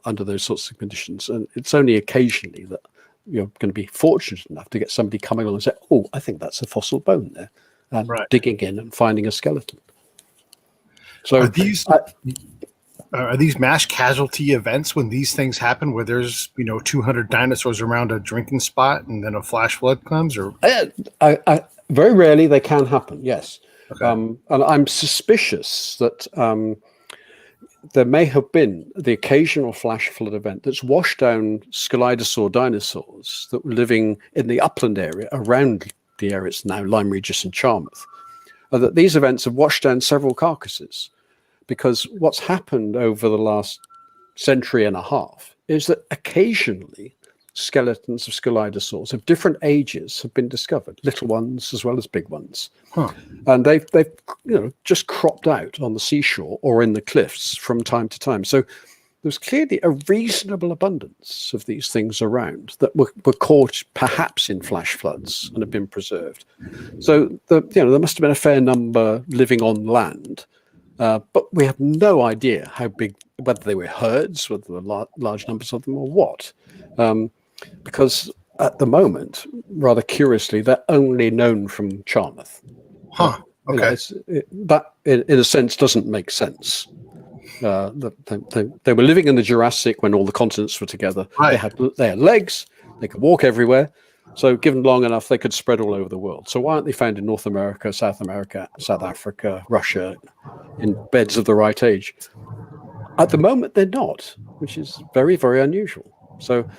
Speaker 1: under those sorts of conditions. And it's only occasionally that you're going to be fortunate enough to get somebody coming along and say, oh, I think that's a fossil bone there, and digging in and finding a skeleton. So
Speaker 2: are these mass casualty events when these things happen, where there's 200 dinosaurs around a drinking spot and then a flash flood comes? Or
Speaker 1: very rarely they can happen, yes.
Speaker 2: Okay.
Speaker 1: And I'm suspicious that there may have been the occasional flash flood event that's washed down Scelidosaur dinosaurs that were living in the upland area around the area it's now Lyme Regis and Charmouth. That these events have washed down several carcasses, because what's happened over the last century and a half is that occasionally skeletons of Scelidosaurs of different ages have been discovered, little ones as well as big ones. And they've just cropped out on the seashore or in the cliffs from time to time. So there's clearly a reasonable abundance of these things around that were caught perhaps in flash floods and have been preserved. So there must have been a fair number living on land, but we have no idea how big, whether they were herds, whether there were large numbers of them or what. Because at the moment, rather curiously, they're only known from Charmouth.
Speaker 2: Okay.
Speaker 1: That, in a sense, doesn't make sense. They were living in the Jurassic when all the continents were together. Right. They had legs. They could walk everywhere. So given long enough, they could spread all over the world. So why aren't they found in North America, South Africa, Russia, in beds of the right age? At the moment, they're not, which is very, very unusual. So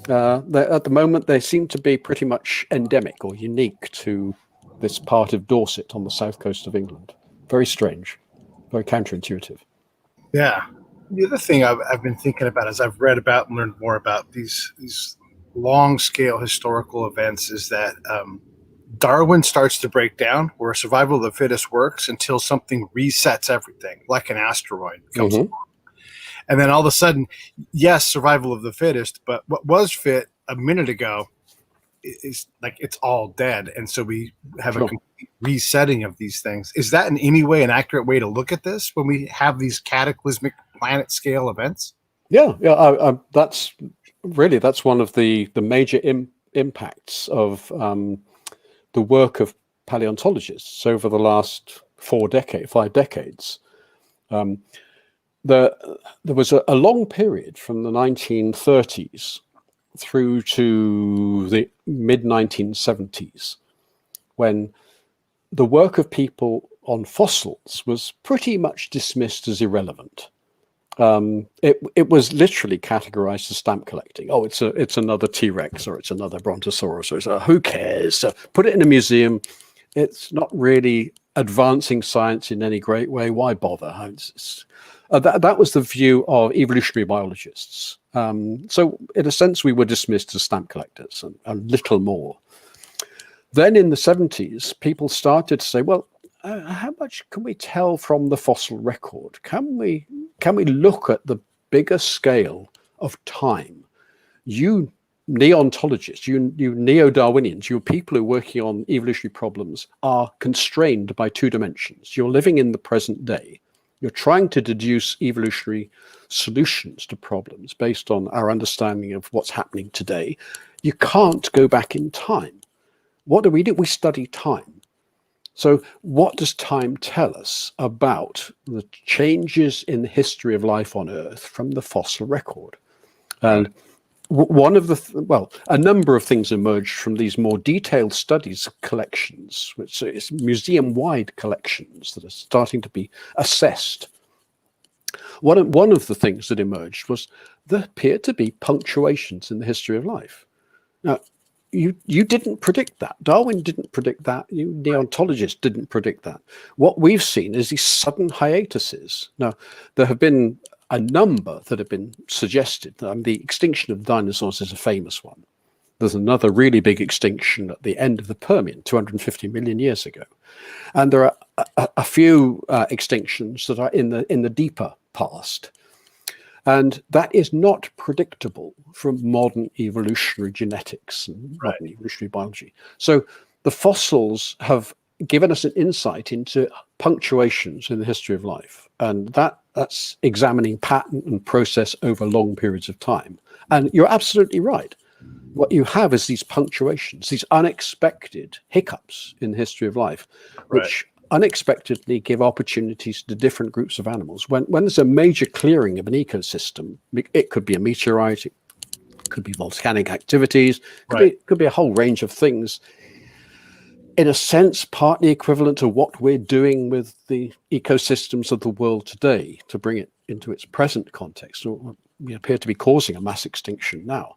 Speaker 1: at the moment, they seem to be pretty much endemic or unique to this part of Dorset on the south coast of England. Very strange, very counterintuitive.
Speaker 2: Yeah. The other thing I've been thinking about as I've read about and learned more about these long scale historical events is that Darwin starts to break down, where survival of the fittest works until something resets everything, like an asteroid comes along. And then all of a sudden, yes, survival of the fittest, but what was fit a minute ago is like it's all dead. And so we have a complete resetting of these things. Is that in any way an accurate way to look at this when we have these cataclysmic planet scale events?
Speaker 1: Yeah, that's one of the major impacts of the work of paleontologists over the last 5 decades. There was a long period from the 1930s through to the mid-1970s when the work of people on fossils was pretty much dismissed as irrelevant. It was literally categorized as stamp collecting. Oh, it's another T-Rex, or it's another Brontosaurus, or who cares? Put it in a museum. It's not really advancing science in any great way. Why bother? That was the view of evolutionary biologists. So in a sense, we were dismissed as stamp collectors and little more. Then in the 70s, people started to say, well, how much can we tell from the fossil record? Can we look at the bigger scale of time? You neontologists, you neo-Darwinians, you people who are working on evolutionary problems are constrained by 2 dimensions. You're living in the present day. You're trying to deduce evolutionary solutions to problems based on our understanding of what's happening today. You can't go back in time. What do? We study time. So what does time tell us about the changes in the history of life on Earth from the fossil record? And one of a number of things emerged from these more detailed studies collections, which is museum-wide collections that are starting to be assessed. One of the things that emerged was there appeared to be punctuations in the history of life. Now, you didn't predict that. Darwin didn't predict that. You neontologists didn't predict that. What we've seen is these sudden hiatuses. Now, there have been a number that have been suggested. The extinction of dinosaurs is a famous one. There's another really big extinction at the end of the Permian, 250 million years ago. And there are a few extinctions that are in the deeper past. And that is not predictable from modern evolutionary genetics and modern evolutionary biology. So the fossils have given us an insight into punctuations in the history of life. And that's examining pattern and process over long periods of time. And you're absolutely right. What you have is these punctuations, these unexpected hiccups in the history of life, which unexpectedly give opportunities to different groups of animals. When there's a major clearing of an ecosystem, it could be a meteorite, it could be volcanic activities, could be a whole range of things. In a sense, partly equivalent to what we're doing with the ecosystems of the world today to bring it into its present context. We appear to be causing a mass extinction now.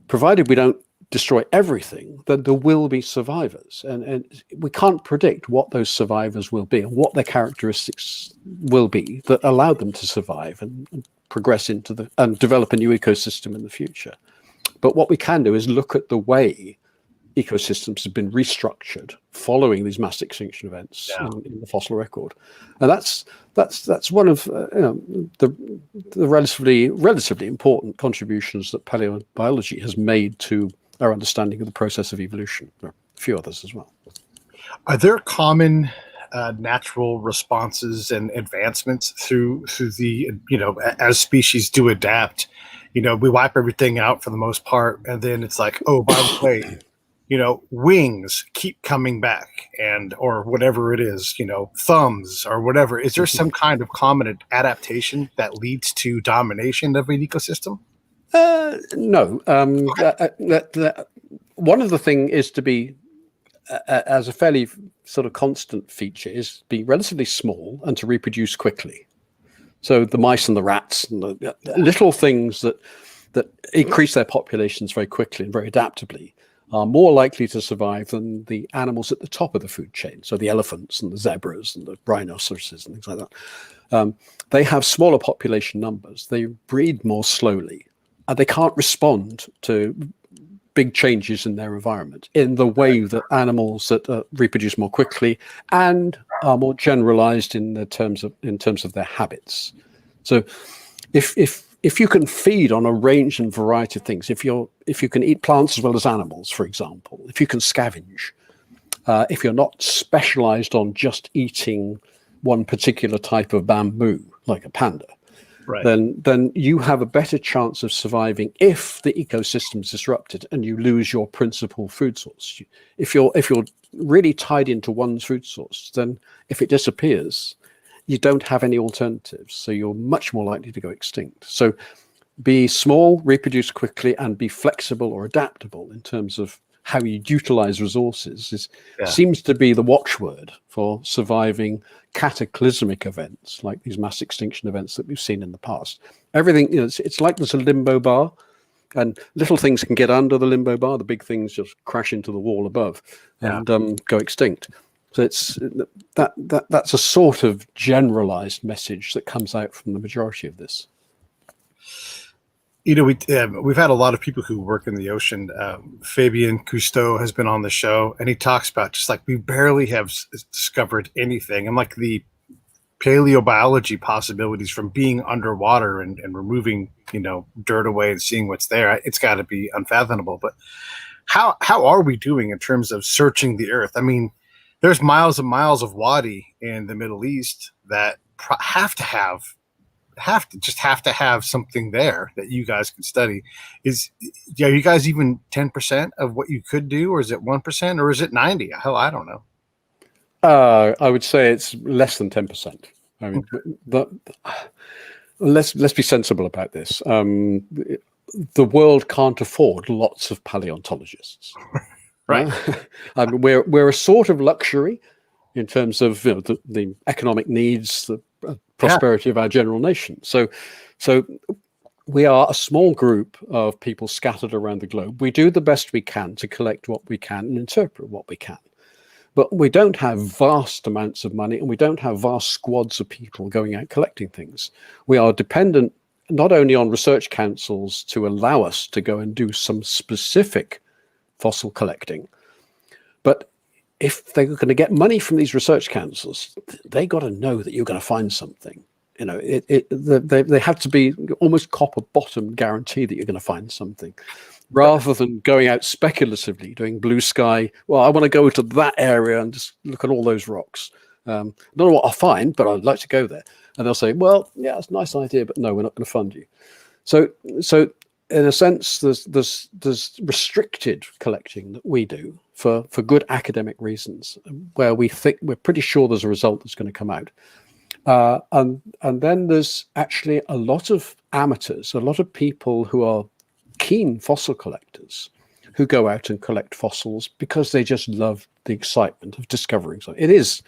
Speaker 1: Provided we don't destroy everything, then there will be survivors. And we can't predict what those survivors will be and what their characteristics will be that allow them to survive and progress and develop a new ecosystem in the future. But what we can do is look at the way ecosystems have been restructured following these mass extinction events in the fossil record, and that's one of the relatively important contributions that paleobiology has made to our understanding of the process of evolution. There are a few others as well.
Speaker 2: Are there common natural responses and advancements through the as species do adapt? We wipe everything out for the most part, and then it's like, oh, by the way, wings keep coming back, or whatever it is, thumbs or whatever. Is there some kind of common adaptation that leads to domination of an ecosystem?
Speaker 1: No. One of the things is to be, as a fairly sort of constant feature, is to be relatively small and to reproduce quickly. So the mice and the rats and the little things that increase their populations very quickly and very adaptably are more likely to survive than the animals at the top of the food chain. So the elephants and the zebras and the rhinoceroses and things like that. They have smaller population numbers. They breed more slowly. they can't respond to big changes in their environment in the way that animals that reproduce more quickly and are more generalized in terms of their habits. So if you can feed on a range and variety of things, if you can eat plants as well as animals, for example, if you can scavenge, if you're not specialized on just eating one particular type of bamboo like a panda,
Speaker 2: Right.
Speaker 1: then you have a better chance of surviving if the ecosystem is disrupted and you lose your principal food source. If you're really tied into one food source, then if it disappears, you don't have any alternatives. So you're much more likely to go extinct. So be small, reproduce quickly, and be flexible or adaptable in terms of how you utilize resources seems to be the watchword for surviving cataclysmic events like these mass extinction events that we've seen in the past. Everything, it's like there's a limbo bar, and little things can get under the limbo bar. The big things just crash into the wall above and go extinct. So it's that's a sort of generalized message that comes out from the majority of this.
Speaker 2: We've had a lot of people who work in the ocean. Fabien Cousteau has been on the show, and he talks about just like we barely have discovered anything, and like the paleobiology possibilities from being underwater and removing dirt away and seeing what's there. It's got to be unfathomable. But how are we doing in terms of searching the earth? I mean, there's miles and miles of wadi in the Middle East that have to have something there that you guys can study. Are you guys even 10% of what you could do, or is it 1%, or is it 90? Hell, I don't know.
Speaker 1: I would say it's less than 10%. I mean, let's be sensible about this. The world can't afford lots of paleontologists.
Speaker 2: Right.
Speaker 1: I mean, we're a sort of luxury in terms of the economic needs, the prosperity of our general nation. So we are a small group of people scattered around the globe. We do the best we can to collect what we can and interpret what we can. But we don't have vast amounts of money, and we don't have vast squads of people going out collecting things. We are dependent not only on research councils to allow us to go and do some specific fossil collecting, but if they're going to get money from these research councils, they got to know that you're going to find something. They have to be almost copper bottom guarantee that you're going to find something, rather than going out speculatively doing blue sky. Well, I want to go to that area and just look at all those rocks. Don't know what I'll find, but I'd like to go there. And they'll say, well, yeah, it's a nice idea, but no, we're not going to fund you. So in a sense, there's restricted collecting that we do for good academic reasons, where we're pretty sure there's a result that's going to come out. And then there's actually a lot of amateurs, a lot of people who are keen fossil collectors who go out and collect fossils because they just love the excitement of discovering something. It is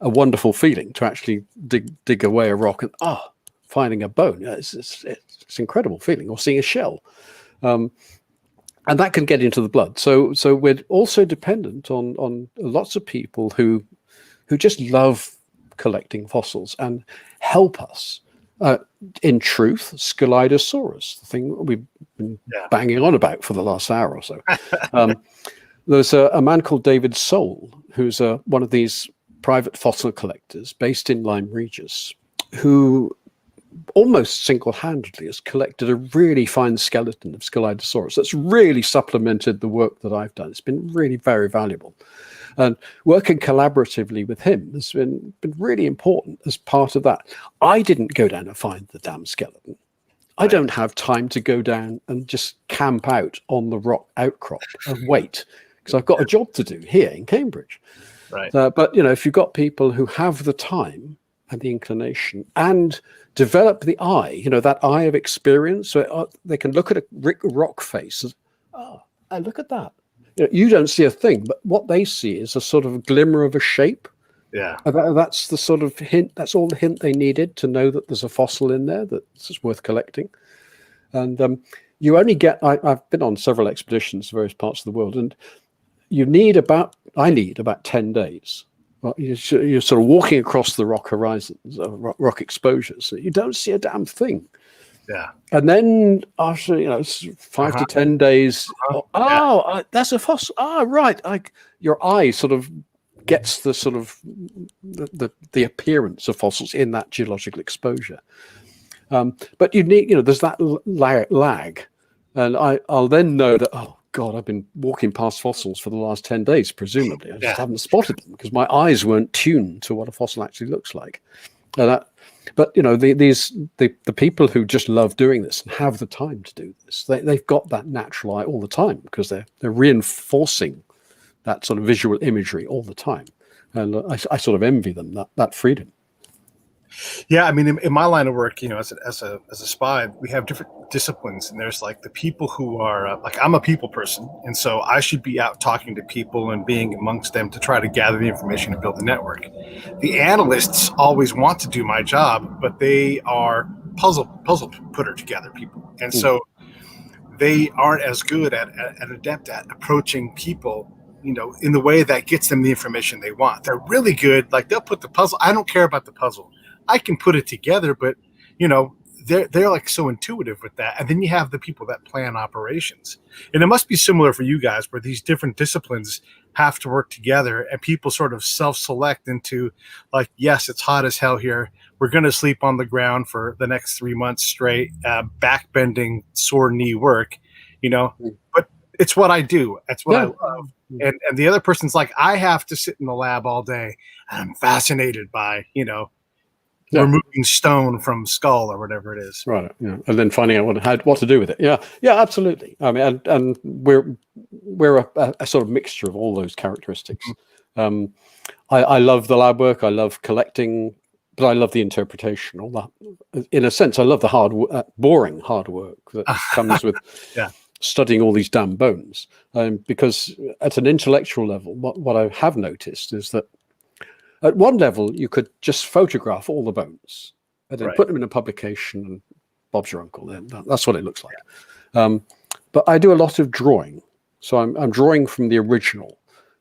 Speaker 1: a wonderful feeling to actually dig away a rock and finding a bone. It's an incredible feeling, or seeing a shell. And that can get into the blood. So we're also dependent on lots of people who just love collecting fossils and help us. In truth, Scelidosaurus, the thing we've been banging on about for the last hour or so. There's a man called David Soul, who's one of these private fossil collectors based in Lyme Regis, who almost single-handedly has collected a really fine skeleton of Scelidosaurus that's really supplemented the work that I've done. It's been really very valuable. And working collaboratively with him has been really important as part of that. I didn't go down and find the damn skeleton. I don't have time to go down and just camp out on the rock outcrop and wait, because I've got a job to do here in Cambridge.
Speaker 2: Right.
Speaker 1: But if you've got people who have the time and the inclination and develop the eye, that eye of experience, so they can look at a rock face and, look at that. You don't see a thing, but what they see is a sort of glimmer of a shape.
Speaker 2: Yeah.
Speaker 1: That's the sort of hint. That's all the hint they needed to know that there's a fossil in there that's worth collecting. And you only get. I've been on several expeditions to various parts of the world, and I need about 10 days. Well, you're sort of walking across the rock horizons, rock exposures. So you don't see a damn thing.
Speaker 2: Yeah.
Speaker 1: And then after, it's 5 to 10 days. That's a fossil. Right. Your eye sort of gets the sort of the appearance of fossils in that geological exposure. But you need, there's that lag. And I'll then know that, oh God, I've been walking past fossils for the last 10 days, presumably. I just haven't spotted them because my eyes weren't tuned to what a fossil actually looks like. But the people who just love doing this and have the time to do this, they've got that natural eye all the time because they're reinforcing that sort of visual imagery all the time. And I sort of envy them that freedom.
Speaker 2: Yeah, I mean, in my line of work, as a spy, we have different disciplines, and there's like the people who are like, I'm a people person, and so I should be out talking to people and being amongst them to try to gather the information and build the network. The analysts always want to do my job, but they are puzzle putter together people, and so they aren't as good at adept at approaching people, in the way that gets them the information they want. They're really good, like they'll put the puzzle. I don't care about the puzzle. I can put it together, but they're like so intuitive with that. And then you have the people that plan operations, and it must be similar for you guys, where these different disciplines have to work together, and people sort of self-select into like, yes, it's hot as hell here. We're going to sleep on the ground for the next 3 months straight, backbending, sore knee work, but it's what I do. That's what I love. And the other person's like, I have to sit in the lab all day, and I'm fascinated by, removing stone from skull or whatever it is. Right.
Speaker 1: Yeah. And then finding out what to do with it. Yeah. Yeah, absolutely. I mean, and we're a sort of mixture of all those characteristics. I love the lab work. I love collecting, but I love the interpretation. All that. In a sense, I love the boring hard work that comes with studying all these damn bones. Because at an intellectual level, what I have noticed is that at one level, you could just photograph all the bones and then put them in a publication, and Bob's your uncle. Then that's what it looks like. But I do a lot of drawing, so I'm drawing from the original.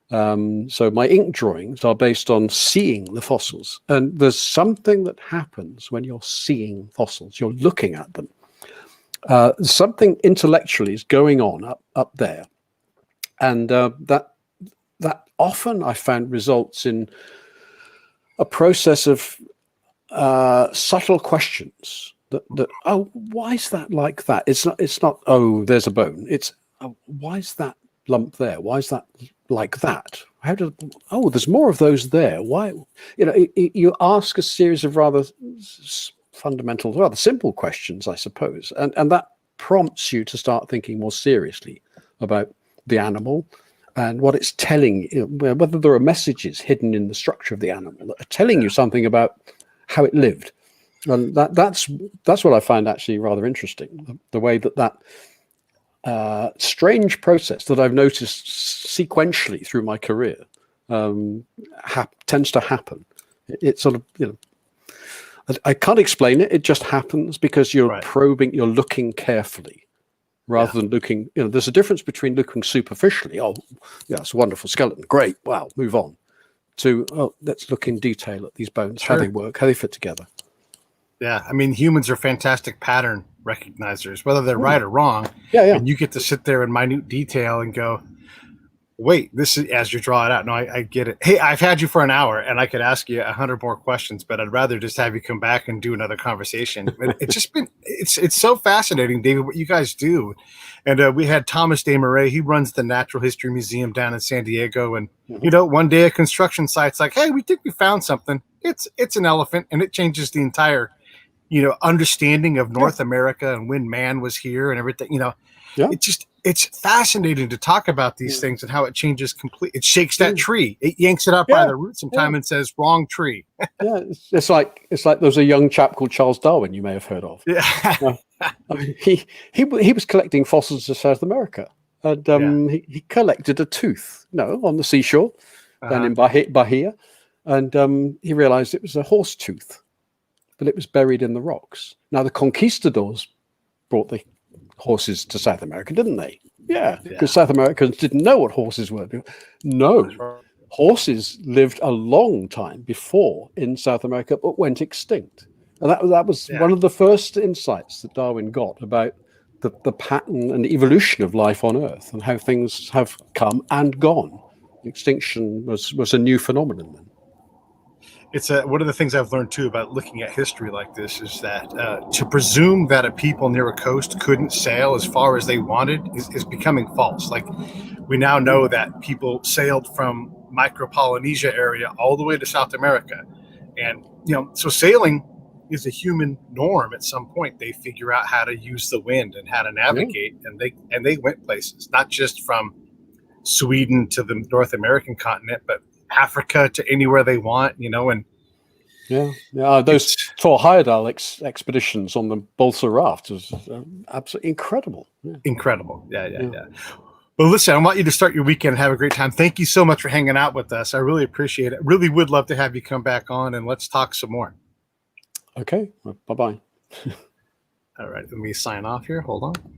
Speaker 1: So my ink drawings are based on seeing the fossils, and there's something that happens when you're seeing fossils. You're looking at them. Something intellectually is going on up there, and that often I found results in a process of subtle questions that why is that like that? It's not oh, there's a bone. It's why is that lump there? Why is that like that? There's more of those there. Why? You ask a series of rather fundamental, rather simple questions, I suppose, and that prompts you to start thinking more seriously about the animal and what it's telling you, whether there are messages hidden in the structure of the animal that are telling you something about how it lived. And that's what I find actually rather interesting, the way that strange process that I've noticed sequentially through my career tends to happen. It sort of, I can't explain it. It just happens because you're probing, you're looking carefully. Rather than looking, there's a difference between looking superficially. Oh, yeah, it's a wonderful skeleton. Great. Wow. Move on. To, let's look in detail at these bones, how they work, how they fit together.
Speaker 2: Yeah. I mean, humans are fantastic pattern recognizers, whether they're right or wrong.
Speaker 1: Yeah.
Speaker 2: And you get to sit there in minute detail and go, wait, this is, as you draw it out. No, I get it. Hey, I've had you for an hour and I could ask you 100 more questions, but I'd rather just have you come back and do another conversation. It's just been, it's so fascinating, David, what you guys do. And we had Thomas Desmarais. He runs the Natural History Museum down in San Diego. And, one day a construction site's like, hey, we think we found something. It's an elephant, and it changes the entire, understanding of North America and when man was here and everything, it's fascinating to talk about these things and how it changes it shakes that tree. It yanks it up by the roots sometime and says, wrong tree.
Speaker 1: It's like there's a young chap called Charles Darwin you may have heard of. I mean, he was collecting fossils of South America, and he collected a tooth, on the seashore down in Bahia, and he realized it was a horse tooth, but it was buried in the rocks. Now the conquistadors brought the horses to South America, didn't they? Yeah, because South Americans didn't know what horses were. No, horses lived a long time before in South America, but went extinct. And that was
Speaker 2: Yeah.
Speaker 1: one of the first insights that Darwin got about the pattern and evolution of life on Earth and how things have come and gone. Extinction was a new phenomenon then.
Speaker 2: It's one of the things I've learned too about looking at history like this is that to presume that a people near a coast couldn't sail as far as they wanted is becoming false. Like, we now know that people sailed from Micro-Polynesia area all the way to South America, and so sailing is a human norm. At some point, they figure out how to use the wind and how to navigate, and they went places, not just from Sweden to the North American continent, but Africa to anywhere they want, and
Speaker 1: those 4 Heyerdahl expeditions on the balsa raft was absolutely incredible.
Speaker 2: Incredible. Yeah. Well, listen, I want you to start your weekend and have a great time. Thank you so much for hanging out with us. I really appreciate it. Really would love to have you come back on and let's talk some more.
Speaker 1: Okay, bye-bye.
Speaker 2: All right, let me sign off here. Hold on.